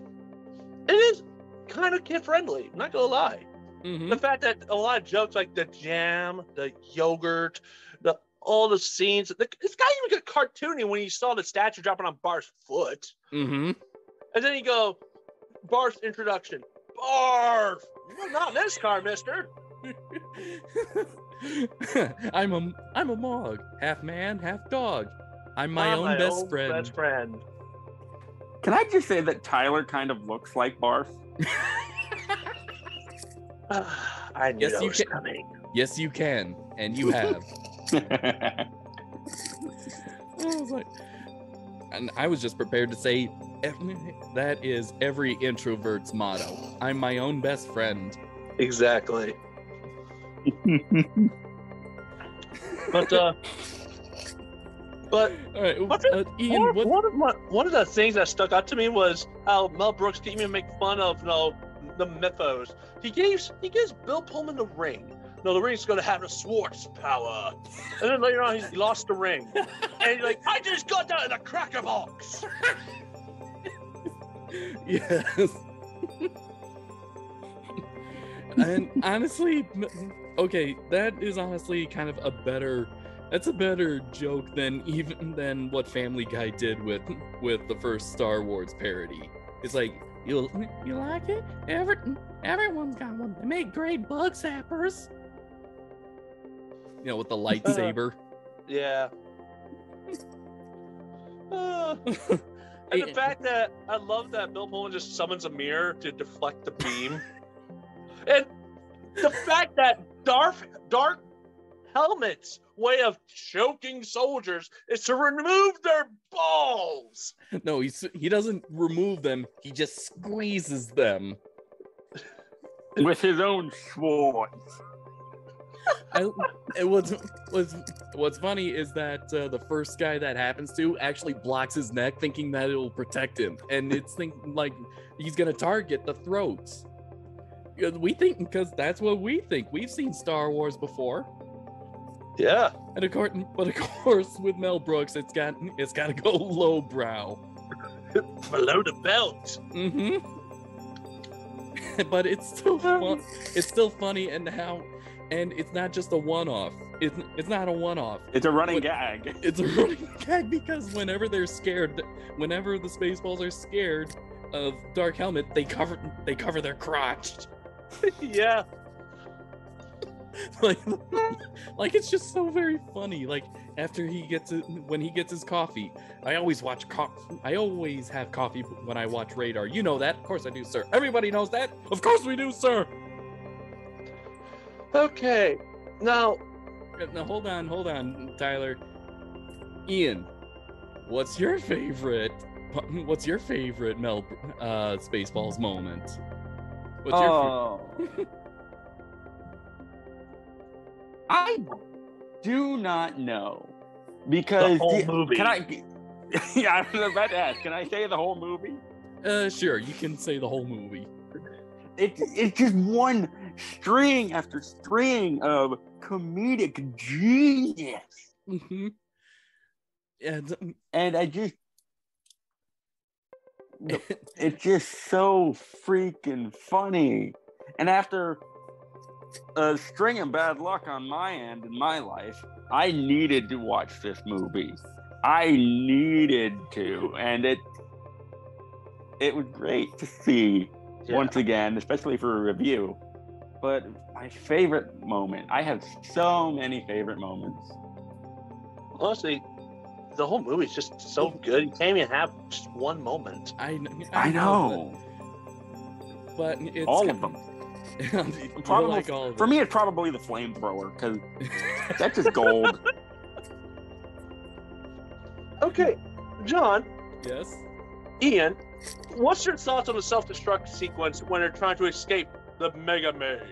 it is kind of kid friendly. I'm not gonna lie. The fact that a lot of jokes like the jam, the yogurt, all the scenes. This guy even got cartoony when he saw the statue dropping on Barf's foot. And then you go, Barf's introduction. Barf! Well, not in this car, mister. I'm a Mog, half man, half dog. I'm my own best friend. Can I just say that Tyler kind of looks like Barf? I knew that was coming. Yes, you can, and you have. I was just prepared to say that is every introvert's motto. I'm my own best friend. Exactly. But All right, Ian, one of the things that stuck out to me was how Mel Brooks didn't even make fun of the mythos. He gives Bill Pullman the ring. No, the ring's going to have a Schwartz power. And then later on, he lost the ring. And he's like, I just got that in a cracker box. Yes. And honestly, okay, that is honestly kind of a better joke than what Family Guy did with the first Star Wars parody. It's like, you like it? Everyone's got one. They make great bug zappers. With the lightsaber. Yeah. And the fact that I love that Bill Pullman just summons a mirror to deflect the beam. And the fact that Dark Helmet's way of choking soldiers is to remove their balls. No, he doesn't remove them. He just squeezes them with his own swords. What's funny is that the first guy that happens to actually blocks his neck, thinking that it'll protect him, and it's thinking like he's gonna target the throats. We think because that's what we think. We've seen Star Wars before. Yeah. And of course, with Mel Brooks, it's got to go lowbrow, below the belt. Mm-hmm. But it's still fun. It's still funny, and it's not just a one-off. It's not a one-off. It's a running gag. It's a running gag because whenever they're scared, whenever the Spaceballs are scared of Dark Helmet, they cover their crotch. Yeah. like it's just so very funny. Like after when he gets his coffee, I always have coffee when I watch Radar. You know that? Of course I do, sir. Everybody knows that. Of course we do, sir. Okay. Now hold on, Tyler. Ian, what's your favorite Mel Spaceballs moment? What's your I do not know because the whole movie. Can I? Yeah, I was about to ask. Can I say the whole movie? Sure, you can say the whole movie. It's just one string after string of comedic genius. Mm-hmm. And I just, it's just so freaking funny. And after a string of bad luck on my end in my life, I needed to watch this movie. I needed to, and it was great to see once again, especially for a review. But my favorite moment, I have so many favorite moments. Honestly, the whole movie is just so good. You can't even have just one moment. I know. But it's all of them. Probably, like all of for me, it's probably the flamethrower because that's just gold. Okay, John. Yes. Ian, what's your thoughts on the self-destruct sequence when they're trying to escape the Mega Maid?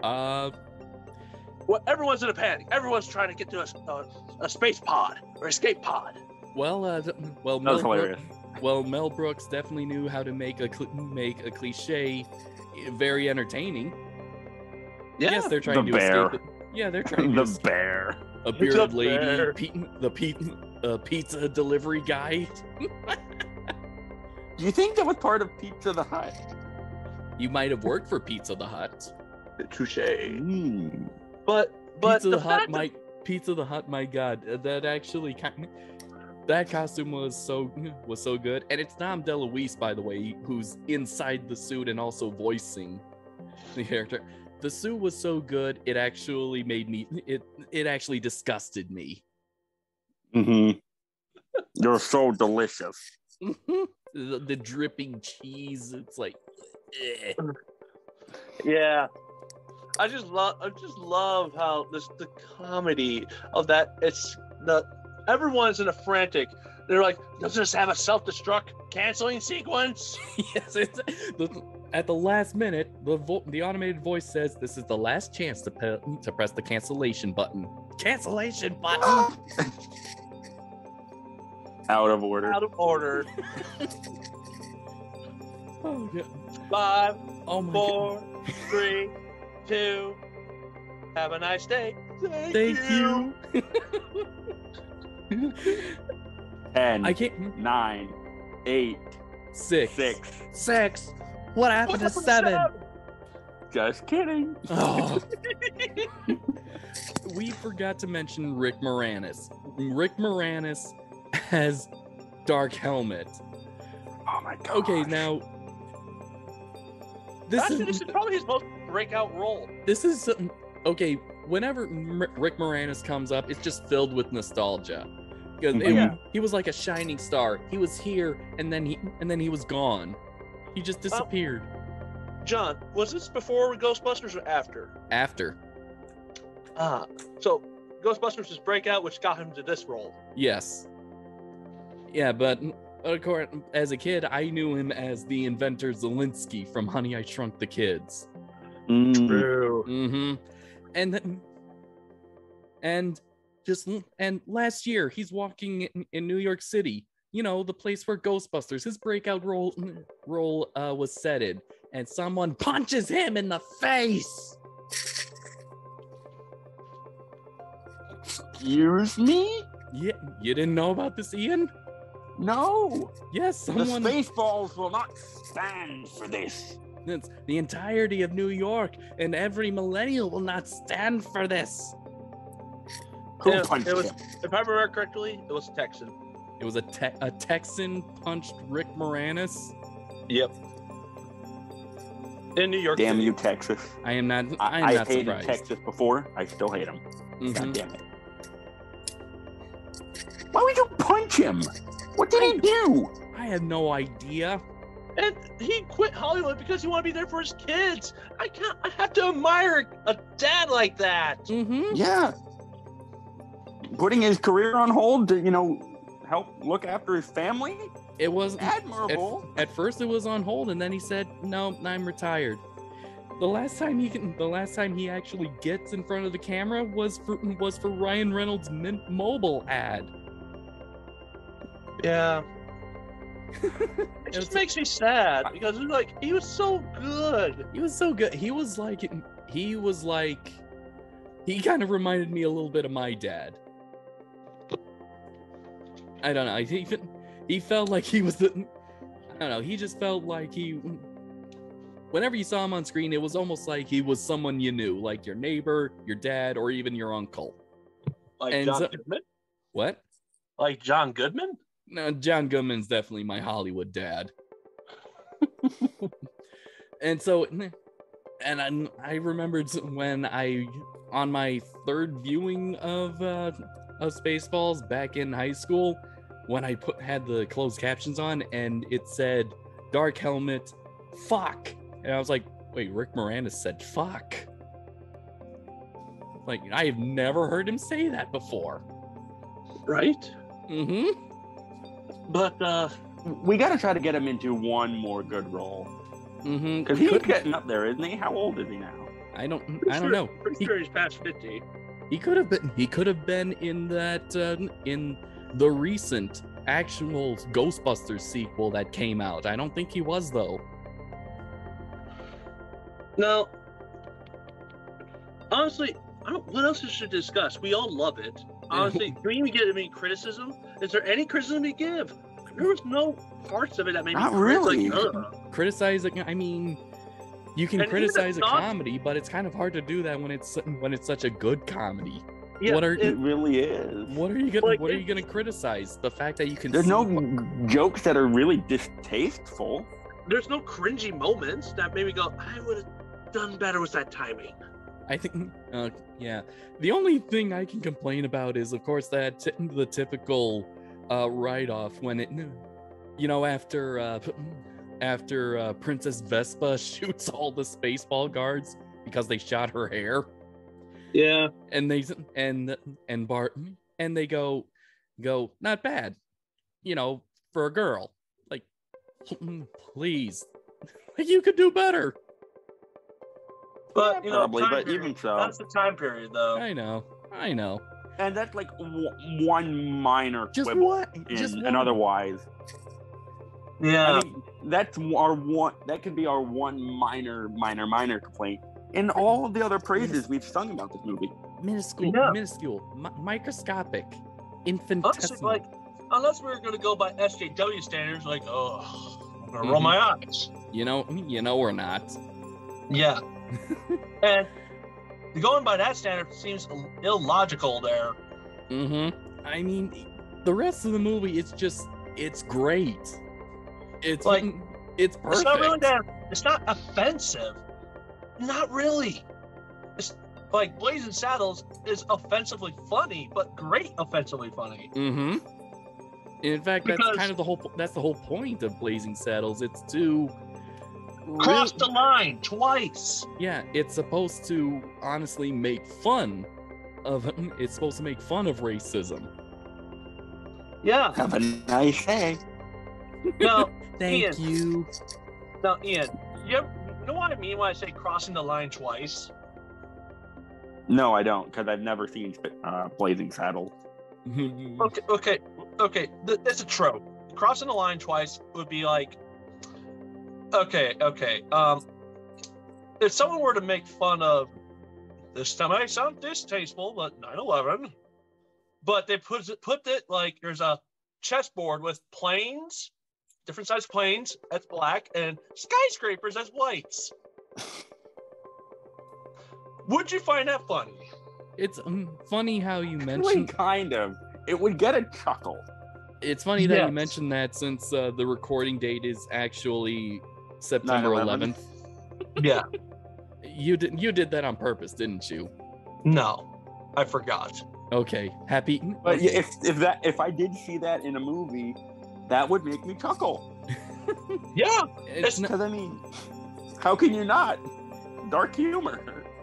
Well, everyone's in a panic. Everyone's trying to get to a space pod or escape pod. Well, that's hilarious. Mel Brooks definitely knew how to make a cliche very entertaining. Yeah. Yes, they're trying to escape it. Yeah, they're trying to escape bear. A bearded lady, the pizza delivery guy. Do you think that was part of Pizza the Hut? You might have worked for Pizza the Hut. Touche. But Pizza the Hut, my God, that actually that costume was so good, and it's Dom DeLuise, by the way, who's inside the suit and also voicing the character. The suit was so good, it actually made me. It actually disgusted me. Mm-hmm. You're so delicious. The dripping cheese. It's like. Yeah. I just love how the comedy of that. It's everyone's in a frantic. They're like, does this have a self-destruct canceling sequence? Yes, at the last minute, the automated voice says, "This is the last chance to press the cancellation button." Cancellation button. Out of order. Out of order. Oh, yeah. 5, Oh my 4, 3, 2. Have a nice day. Thank you. 10, I can't. 9, 8, 6. 6. What happened to 7? Just kidding. Oh. We forgot to mention Rick Moranis. Rick Moranis has Dark Helmet. Oh my god. Okay, now this is probably his most breakout role. This is okay. Whenever Rick Moranis comes up, it's just filled with nostalgia. Because he was like a shining star. He was here, and then he was gone. He just disappeared. John, was this before Ghostbusters or after? After. So Ghostbusters is breakout, which got him to this role. Yes. Yeah, but of course, as a kid, I knew him as the inventor Zelensky from Honey, I Shrunk the Kids. True. Mm-hmm. And last year, he's walking in New York City. You know, the place where Ghostbusters, his breakout role was setted, and someone punches him in the face. Excuse me? Yeah, you didn't know about this, Ian? No. Yes, someone. The Spaceballs will not stand for this. It's the entirety of New York and every millennial will not stand for this. Who punched him? If I remember correctly, it was Texan. It was a Texan punched Rick Moranis. Yep. In New York Damn City. you, Texas. I am not I hated surprised. Texas before. I still hate him. Mhm. God damn it. Why would you punch him? What did he do? I had no idea. And he quit Hollywood because he wanted to be there for his kids. I have to admire a dad like that. Mm-hmm. Yeah. Putting his career on hold to, help look after his family? It was admirable. At first it was on hold, and then he said, "No, I'm retired." The last time he actually gets in front of the camera was for Ryan Reynolds' Mint Mobile ad. Yeah. It just makes me sad because he was so good. He was so good. He kind of reminded me a little bit of my dad. I don't know. He felt like he was I don't know. He just felt like whenever you saw him on screen, it was almost like he was someone you knew, like your neighbor, your dad, or even your uncle. Like John Goodman? What? Like John Goodman? No, John Goodman's definitely my Hollywood dad. And I remembered when on my third viewing of Spaceballs back in high school, when I had the closed captions on and it said Dark Helmet, fuck. And I was like, wait, Rick Moranis said fuck. Like, I have never heard him say that before. Right? Mm-hmm. But we got to try to get him into one more good role. Mm-hmm. Because he's getting up there, isn't he? How old is he now? I don't know. Pretty sure he's past 50. He could have been in that in the recent actual Ghostbusters sequel that came out. I don't think he was though. No. Honestly, what else should we discuss? We all love it. Honestly, do we even get any criticism? Is there any criticism we give? There was no parts of it that made me really. Criticizing. I mean, you can criticize a comedy, but it's kind of hard to do that when it's such a good comedy. Yeah, it really is. What are you gonna criticize? The fact that you can. There's no jokes that are really distasteful. There's no cringy moments that made me go, I would have done better with that timing. I think, yeah. The only thing I can complain about is, of course, that the typical write-off when it, after Princess Vespa shoots all the Spaceball guards because they shot her hair. Yeah. And they Bart and they go, go, not bad, for a girl. Like, please, like, you could do better. But Yeah, probably, time but period. even so. That's the time period, though. I know. And that's like one minor Just quibble what? in Just an one. otherwise. Yeah. I mean, that's our one. That could be our one minor complaint. In all of the other praises we've sung about this movie, minuscule, microscopic, Honestly, infinitesimal. like, unless we were going to go by SJW standards, like, I'm going to roll my eyes. We're not. Yeah. And going by that standard seems illogical there. I mean, the rest of the movie, it's great. It's Like, it's perfect. It's not really that. It's not offensive. Not really. It's like Blazing Saddles is offensively funny, but great offensively funny. In fact, that's kind of the whole point of Blazing Saddles. It's to cross the line twice. Yeah, it's supposed to honestly make fun of. It's supposed to make fun of racism. Yeah. have a nice day. Now, Thank you. Now, Ian, you know what I mean when I say crossing the line twice? No, I don't, because I've never seen Blazing Saddles. Okay. It's a trope. Crossing the line twice would be like, okay. If someone were to make fun of, this time I sound distasteful, but 9/11, but they put it like there's a chessboard with planes, different size planes that's black, and skyscrapers as whites. Would you find that funny? It's funny how you Really, mentioned. kind of. It would get a chuckle. It's funny that you Yes. mentioned that since the recording date is actually September 9/11. 11th. Yeah. You did that on purpose, didn't you? No, I forgot. Okay, happy. But okay. if I did see that in a movie, that would make me chuckle. Yeah. It's not, Because I mean, how can you not? Dark humor.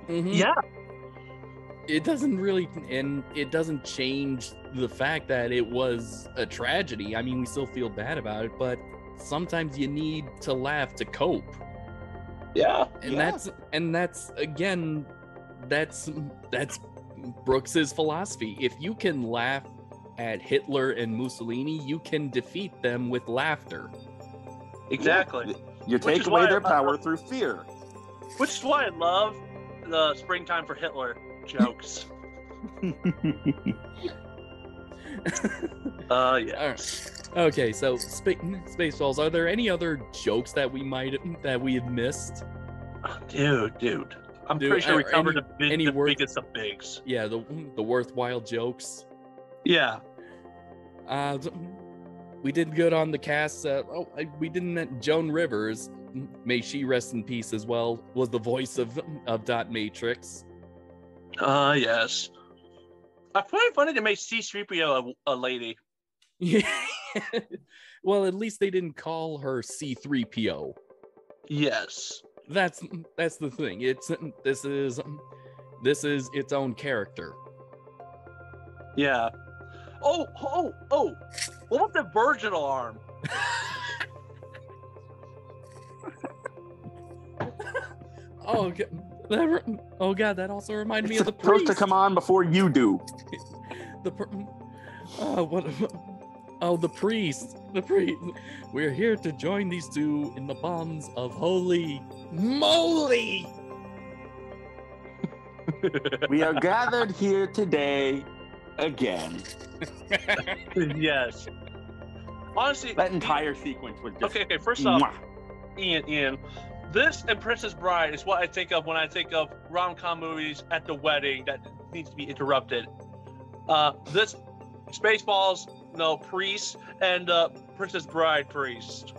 Yeah. It doesn't really, and it doesn't change the fact that it was a tragedy. I mean, we still feel bad about it, but sometimes you need to laugh to cope. Yeah. And Yeah. that's again, that's Brooks's philosophy. If you can laugh at Hitler and Mussolini, you can defeat them with laughter. Exactly. You Which take is away why their I- power through fear. Which is why I love the Springtime for Hitler jokes. Yeah. All right. Okay, so Spaceballs, are there any other jokes that we have missed? Dude. I'm Dude, pretty sure we are covered any the words- biggest of bigs. Yeah, the worthwhile jokes. Yeah. We did good on the cast. We didn't mention Joan Rivers, may she rest in peace as well, was the voice of Dot Matrix. Yes. I find it funny to make C-3PO a lady. Yeah. Well, at least they didn't call her C-3PO. Yes. That's the thing. This is its own character. Yeah. Oh. What about the virginal arm? Oh god, that also reminded me It's of the supposed priest. to come on before you do. The priest. We're here to join these two in the bonds of holy moly. We are gathered here today again. Yes. Honestly, That entire sequence was just okay. First off, mwah. Ian, this and Princess Bride is what I think of when I think of rom-com movies at the wedding that needs to be interrupted. This Spaceballs, no priest, and Princess Bride priest.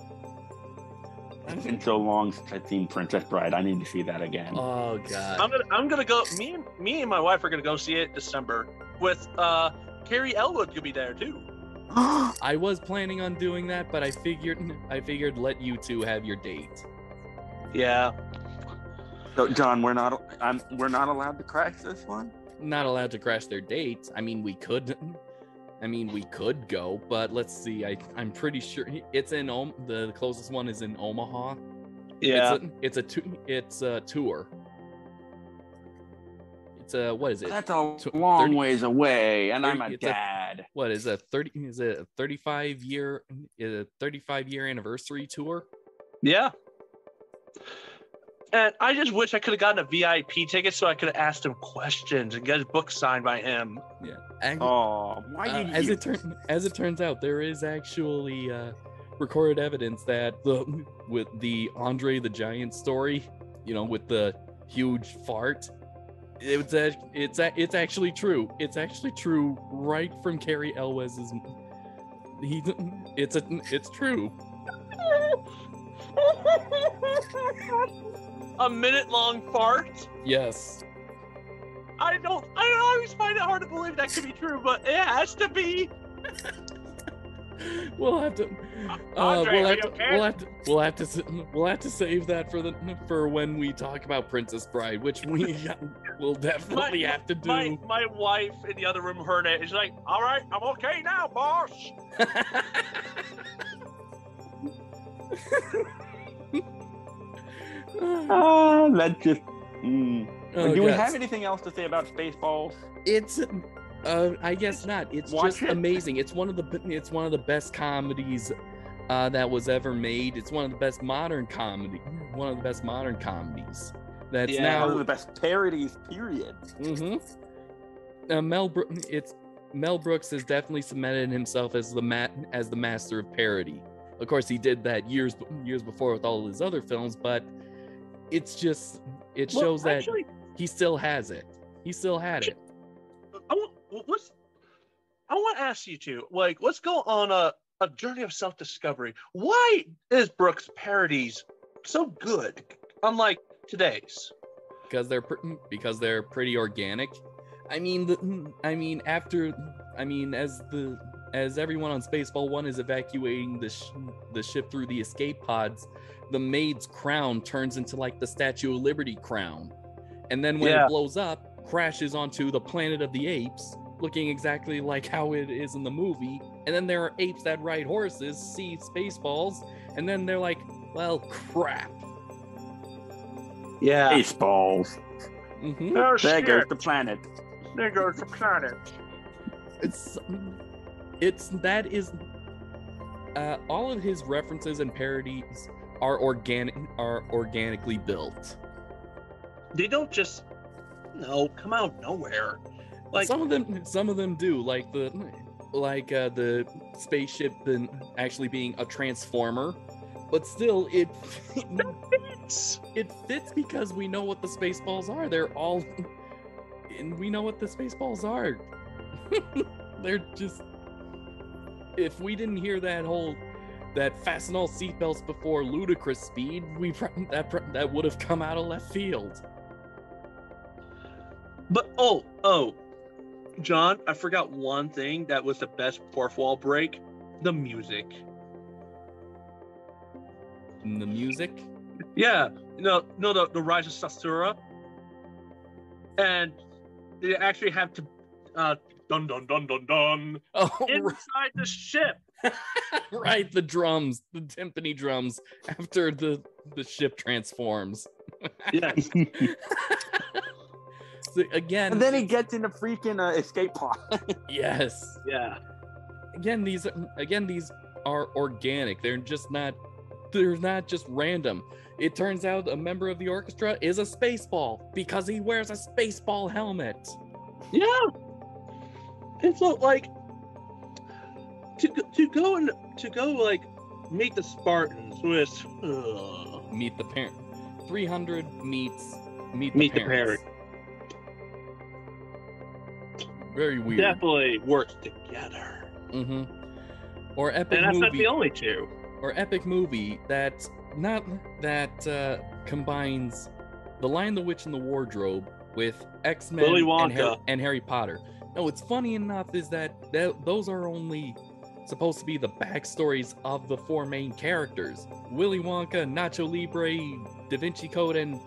It's been so long since I've seen Princess Bride. I need to see that again. Oh god. I'm gonna go. Me and my wife are gonna go see it December with Carrie Elwood could be there too. I was planning on doing that, but I figured let you two have your date. Yeah. So, John, we're not allowed to crash this one. Not allowed to crash their date. I mean, we could. I mean, we could go, but let's see. I'm pretty sure it's in the closest one is in Omaha. Yeah. It's a tour. It's a what is it? That's a long ways away, and I'm a dad. What is a 30? Is it a 35-year anniversary tour? Yeah. And I just wish I could have gotten a VIP ticket so I could have asked him questions and get his book signed by him. Yeah. Why did you? As it turns out, there is actually recorded evidence that with the Andre the Giant story, with the huge fart, it's actually true. It's actually true, right from Cary Elwes's. It's true. A minute-long fart? Yes. I don't always find it hard to believe that could be true, but it has to be. We'll have to. Andre, we'll have to save that for when we talk about Princess Bride, which we'll definitely have to do. My wife in the other room heard it. She's like, "All right, I'm okay now, boss." Let's just. Do we have anything else to say about Spaceballs? It's. I guess not. It's just amazing. It's one of the best comedies that was ever made. It's one of the best modern comedies. That's now one of the best parodies. Period. Mel Brooks has definitely cemented himself as the master of parody. Of course, he did that years before with all his other films, but it shows that he still has it. He still had it. I want to ask you two, let's go on a journey of self-discovery. Why is Brooks' parodies so good, unlike today's? Because they're pretty organic. As everyone on Spaceball 1 is evacuating the ship through the escape pods, the maid's crown turns into like the Statue of Liberty crown. And then when it blows up, crashes onto the planet of the apes, looking exactly like how it is in the movie. And then there are apes that ride horses, see Spaceballs, and then they're like, well, crap. Yeah. Spaceballs. There goes the planet. There goes the planet. All of his references and parodies are organically built. They don't just come out of nowhere. Like some of them do, like the spaceship actually being a transformer, but still it fits because we know what the Spaceballs are. We know what the Spaceballs are. They're just, if we didn't hear that fasten all seatbelts before ludicrous speed, that would have come out of left field. But John, I forgot one thing that was the best fourth wall break: the music. The music? Yeah, the Rise of Sasura, and they actually have to dun dun dun dun dun inside the ship. Right, the drums, the timpani drums after the ship transforms. Yes. So again, and then he gets in a freaking escape pod. Yes. Yeah. Again, these are organic. They're not just random. It turns out a member of the orchestra is a Spaceball because he wears a Spaceball helmet. Yeah. And so to go meet the Spartans with meet the parent. 300 meets meet the parents. Very weird. Definitely works together. Or epic and that's movie. Not the only two. Or epic movie that combines The Lion, the Witch, and the Wardrobe with X-Men and Harry Potter. No, what's funny enough is that those are only supposed to be the backstories of the four main characters: Willy Wonka, Nacho Libre, Da Vinci Code, and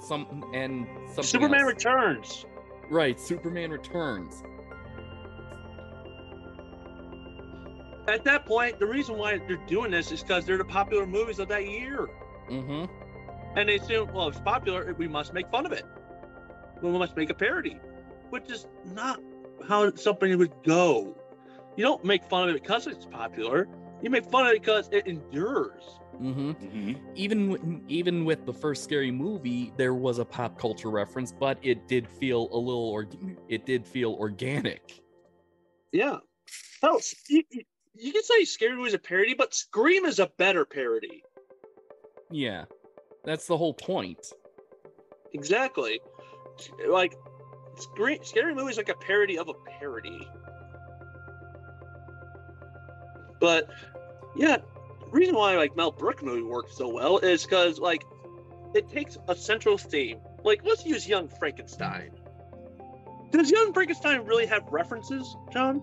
something Superman else. Returns. Right, Superman Returns. at that point, the reason why they're doing this is because they're the popular movies of that year. Mm-hmm. And they assume, well, if it's popular, we must make fun of it. We must make a parody, which is not how something would go. You don't make fun of it because it's popular. You make fun of it because it endures. Mm-hmm. Even with the first Scary Movie, there was a pop culture reference, but it did feel organic. Yeah. Oh, you can say Scary Movie is a parody, but Scream is a better parody. Yeah, that's the whole point. Exactly. Like, Scary Movie is like a parody of a parody. But yeah, the reason why like Mel Brooks movie works so well is because like it takes a central theme. Like, let's use Young Frankenstein. Does Young Frankenstein really have references, John?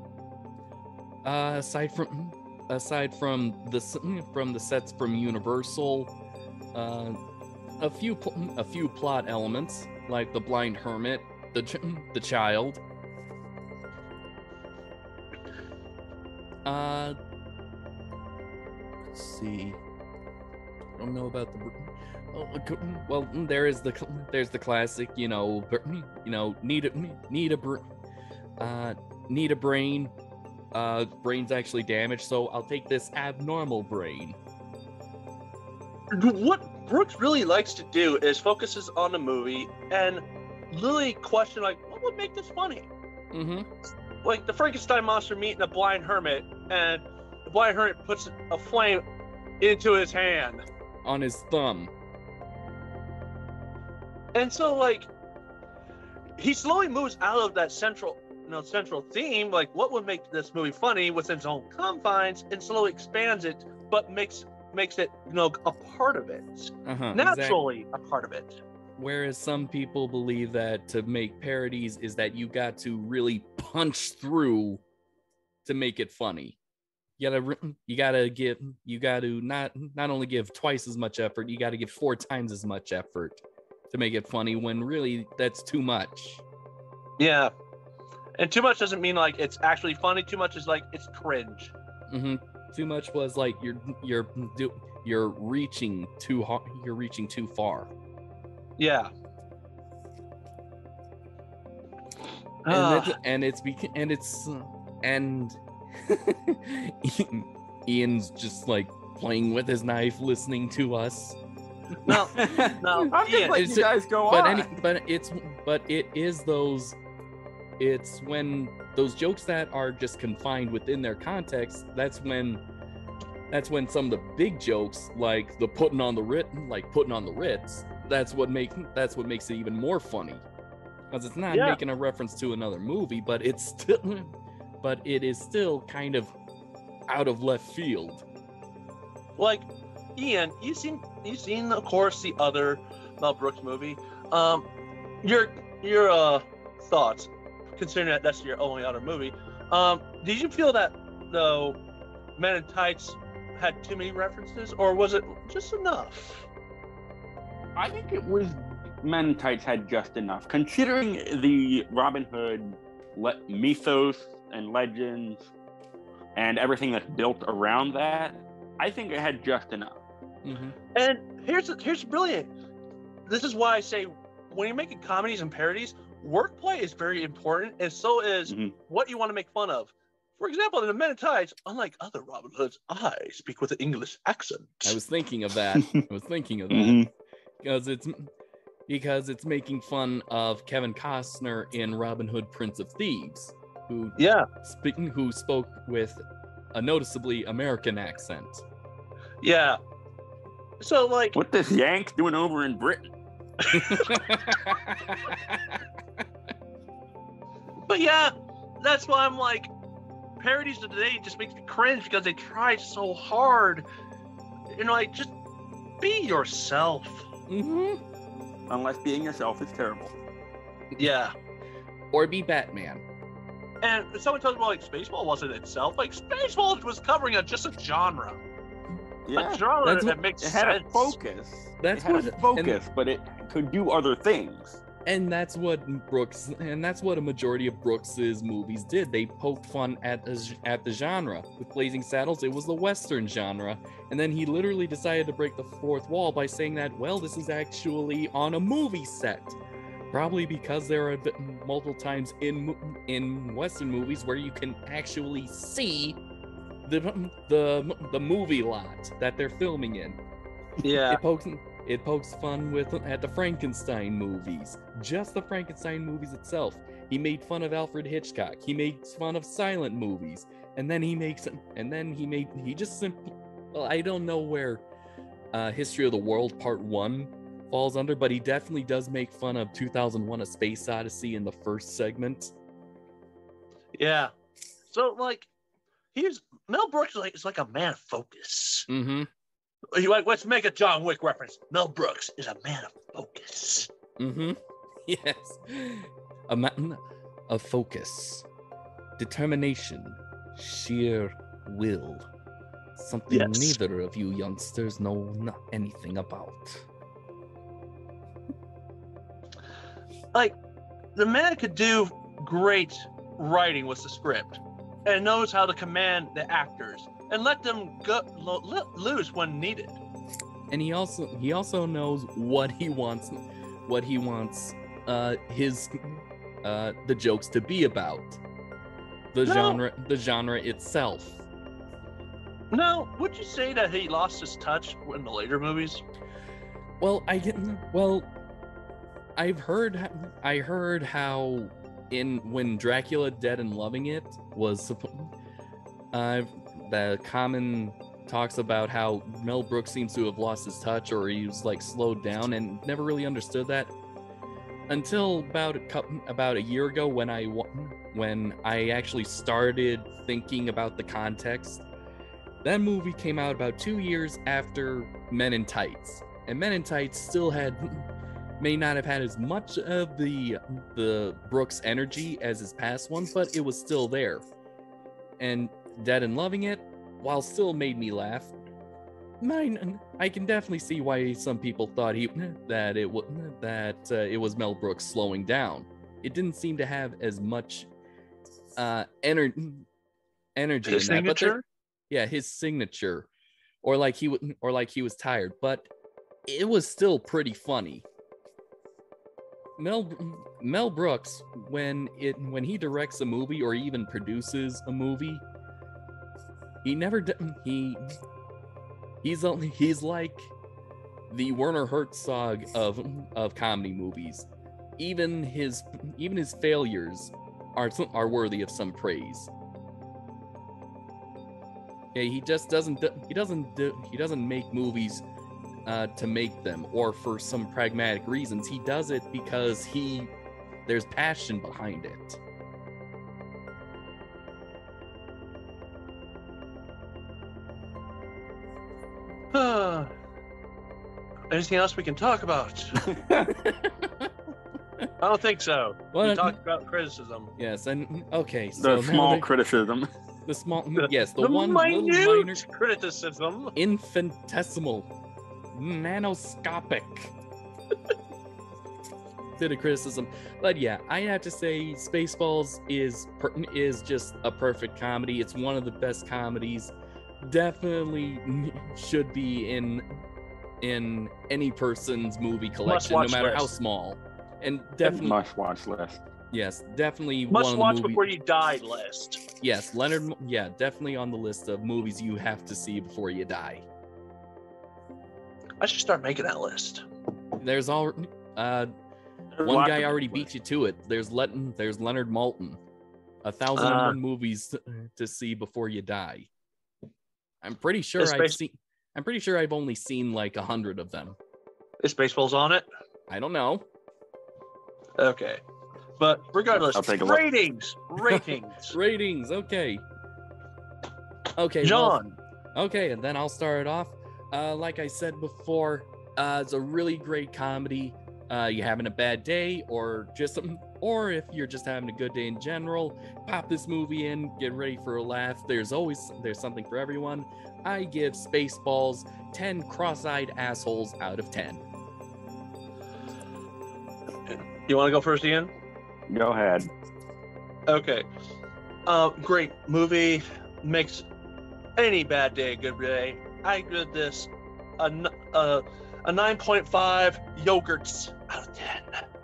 Aside from the sets from Universal, a few plot elements like the blind hermit, the child. Let's see. I don't know about the. Well, there's the classic, need a brain. Brain's actually damaged, so I'll take this abnormal brain. What Brooks really likes to do is focuses on the movie and literally question like, what would make this funny? Mm-hmm. Like the Frankenstein monster meeting a blind hermit, and the blind hermit puts a flame into his hand on his thumb. And so, like, he slowly moves out of that central theme, like what would make this movie funny within its own confines, and slowly expands it, but makes it, a part of it. Naturally, exactly. A part of it. Whereas some people believe that to make parodies is that you got to really punch through to make it funny. You gotta not only give twice as much effort, you gotta give 4 times as much effort to make it funny, when really that's too much. Yeah. And too much doesn't mean like it's actually funny. Too much is like it's cringe. Mm-hmm. Too much was like you're reaching too hard. You're reaching too far. Yeah. Ian's just like playing with his knife, listening to us. No. I'm just letting you guys go on. It's when those jokes that are just confined within their context, that's when some of the big jokes, like the putting on the Ritz, that's what makes it even more funny. Because it's not making a reference to another movie, but it is still kind of out of left field. Like, Ian, you've seen of course the other Mel Brooks movie. Your thoughts, considering that's your only other movie. Did you feel that though Men in Tights had too many references, or was it just enough? I think it was Men in Tights had just enough, considering the Robin Hood mythos and legends and everything that's built around that. I think it had just enough. Mm-hmm. And here's brilliant. This is why I say when you're making comedies and parodies, wordplay is very important, and so is what you want to make fun of. For example, in the Men in Tights, unlike other Robin Hoods, I speak with an English accent. I was thinking of that. Because it's making fun of Kevin Costner in Robin Hood, Prince of Thieves, who spoke with a noticeably American accent. Yeah. So, like, what this Yank doing over in Britain? But yeah, that's why I'm like, parodies of today just makes me cringe because they try so hard. Like, just be yourself. Mm-hmm. Unless being yourself is terrible. Yeah. Or be Batman. And someone talks about like Spaceballs wasn't itself. Like, Spaceballs was covering just a genre. Yeah, a genre that makes sense. It had a focus. But it could do other things. And that's what a majority of Brooks's movies did. They poked fun at the genre. With Blazing Saddles, it was the Western genre. And then he literally decided to break the fourth wall by saying that, well, this is actually on a movie set. Probably because there are multiple times in Western movies where you can actually see the movie lot that they're filming in. Yeah. It pokes fun at the Frankenstein movies, just the Frankenstein movies itself. He made fun of Alfred Hitchcock. He makes fun of silent movies, and then I don't know where History of the World Part 1 falls under, but he definitely does make fun of 2001: A Space Odyssey in the first segment. Yeah. So like, Mel Brooks is like a man of focus. Mm-hmm. Let's make a John Wick reference. Mel Brooks is a man of focus. Mm-hmm. Yes. A man of focus, determination, sheer will. Something neither of you youngsters know anything about. Like, the man could do great writing with the script and knows how to command the actors and let them go loose when needed. And he also knows what he wants the jokes to be about. The genre itself. Now, would you say that he lost his touch in the later movies? I heard how when Dracula Dead and Loving It was the common talks about how Mel Brooks seems to have lost his touch, or he was like slowed down, and never really understood that until about a year ago when I actually started thinking about the context. That movie came out about 2 years after Men in Tights, and Men in Tights may not have had as much of the Brooks energy as his past ones, but it was still there. And Dead and Loving It, while still made me laugh, I can definitely see why some people thought that it was Mel Brooks slowing down. It didn't seem to have as much energy His in signature? that. His signature, or like he was tired, but it was still pretty funny. Mel Brooks, when he directs a movie or even produces a movie, he's like the Werner Herzog of comedy movies. Even his failures are worthy of some praise. Yeah, he doesn't make movies to make them or for some pragmatic reasons. He does it because there's passion behind it. Anything else we can talk about? I don't think so. We talked about criticism. Yes, and okay. So the small criticism. The small, yes, the one minute little minor criticism. Infinitesimal, nanoscopic bit of criticism. But yeah, I have to say Spaceballs is just a perfect comedy. It's one of the best comedies. Definitely should be in any person's movie collection, no matter how small. And definitely must-watch list. Yes, definitely must one watch of the before you die list. Yes, Leonard. Yeah, definitely on the list of movies you have to see before you die. I should start making that list. There's one guy already beat you to it. There's Leonard Maltin. 1,001 movies to see before you die. I'm pretty sure I've only seen like 100 of them. Is Spaceballs on it? I don't know. Okay. But regardless, I'll take a ratings. Ratings. Okay, John. Okay, and then I'll start it off. Like I said before, it's a really great comedy. You're having a bad day, or if you're just having a good day in general, pop this movie in, get ready for a laugh. There's something for everyone. I give Spaceballs 10 cross-eyed assholes out of 10. You want to go first, Ian? Go ahead. Okay. Great movie. Makes any bad day a good day. I give this a 9.5 yogurts out of 10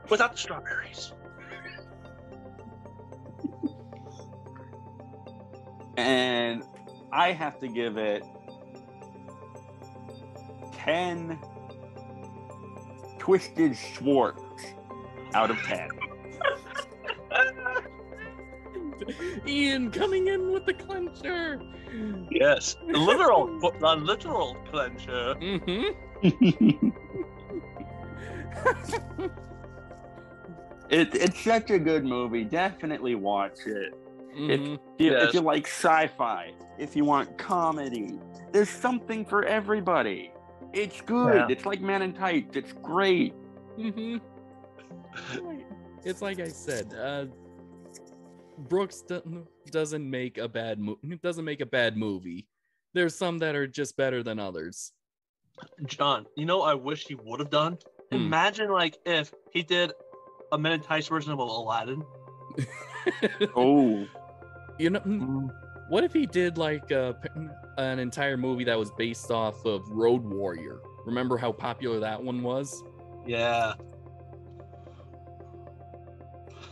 without the strawberries. And I have to give it 10 Twisted Schwartz out of 10. Ian coming in with the clincher. Yes, the literal cleanser. Mm-hmm. It's such a good movie. Definitely watch it. Mm-hmm. If you like sci-fi, if you want comedy, there's something for everybody. It's good. Yeah. It's like Man in Tights. It's great. Mm-hmm. It's like I said, Brooks doesn't make a bad movie. There's some that are just better than others. John, you know, I wish he would have done. Imagine like if he did a Men in Tights version of Aladdin. Oh, You know, what if he did like an entire movie that was based off of Road Warrior? Remember how popular that one was? Yeah.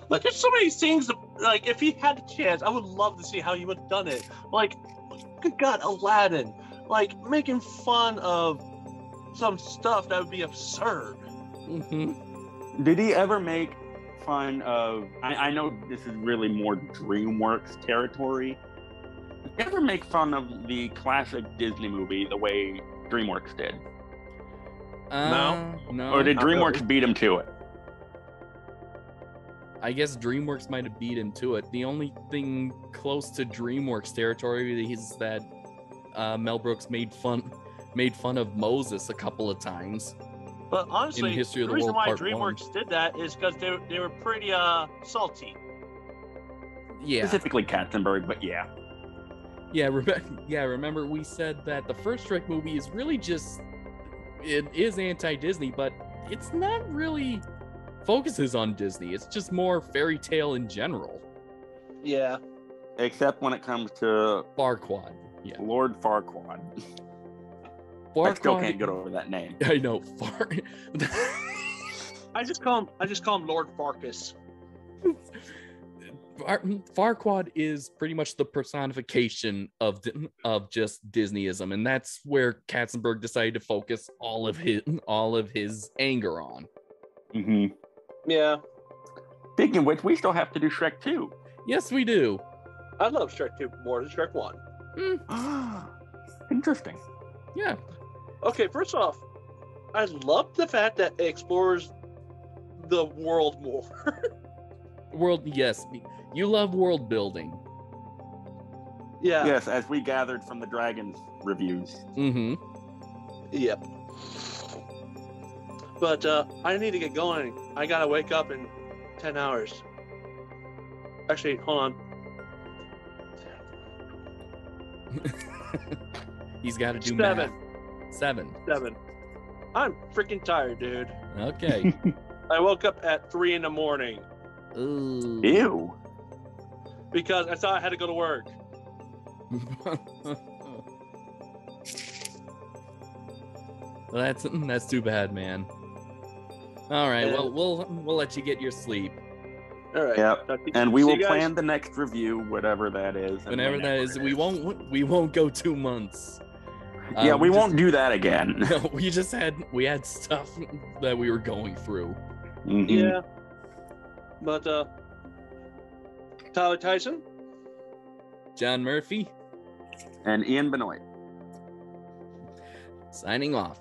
Like, there's so many things. Like, if he had the chance, I would love to see how he would have done it. Like, good God, Aladdin. Like, making fun of some stuff that would be absurd. Mm-hmm. did he ever make fun of? I know this is really more DreamWorks territory. Did he ever make fun of the classic Disney movie the way DreamWorks did? No. Or did DreamWorks beat him to it? I guess DreamWorks might have beat him to it. The only thing close to DreamWorks territory is that Mel Brooks made fun of Moses a couple of times. But honestly, In History of the the reason World why Part DreamWorks did that is because they were pretty salty. Yeah. Specifically Katzenberg, but yeah. Yeah, remember we said that the first Shrek movie is really just, it is anti-Disney, but it's not really focuses on Disney. It's just more fairy tale in general. Yeah. Except when it comes to Farquaad. Yeah. Lord Farquaad. I still can't get over that name. I know. I just call him Lord Farkas. Farquaad is pretty much the personification of just Disneyism, and that's where Katzenberg decided to focus all of his anger on. Mm-hmm. Yeah. Speaking of which, we still have to do Shrek 2. Yes, we do. I love Shrek 2 more than Shrek 1. Interesting. Yeah. Okay, first off, I love the fact that it explores the world more. Yes. You love world building. Yeah. Yes, as we gathered from the Dragons reviews. Mm-hmm. Yep. But I need to get going. I gotta wake up in 10 hours. Actually, hold on. He's got to do 7. math. 7. I'm freaking tired, dude. Okay. I woke up at 3 in the morning Ooh. Ew. because I thought I had to go to work. Well, that's too bad, man. All right. Yeah. Well, we'll let you get your sleep. All right. Yep. Talk to you- And we see will you guys. plan the next review, whatever that is. and Whenever that whenever is, it we won't go 2 months. Yeah, we won't do that again. No, we had stuff that we were going through. Mhm. Yeah. But Tyler Tyson. John Murphy And Ian Benoit. signing off.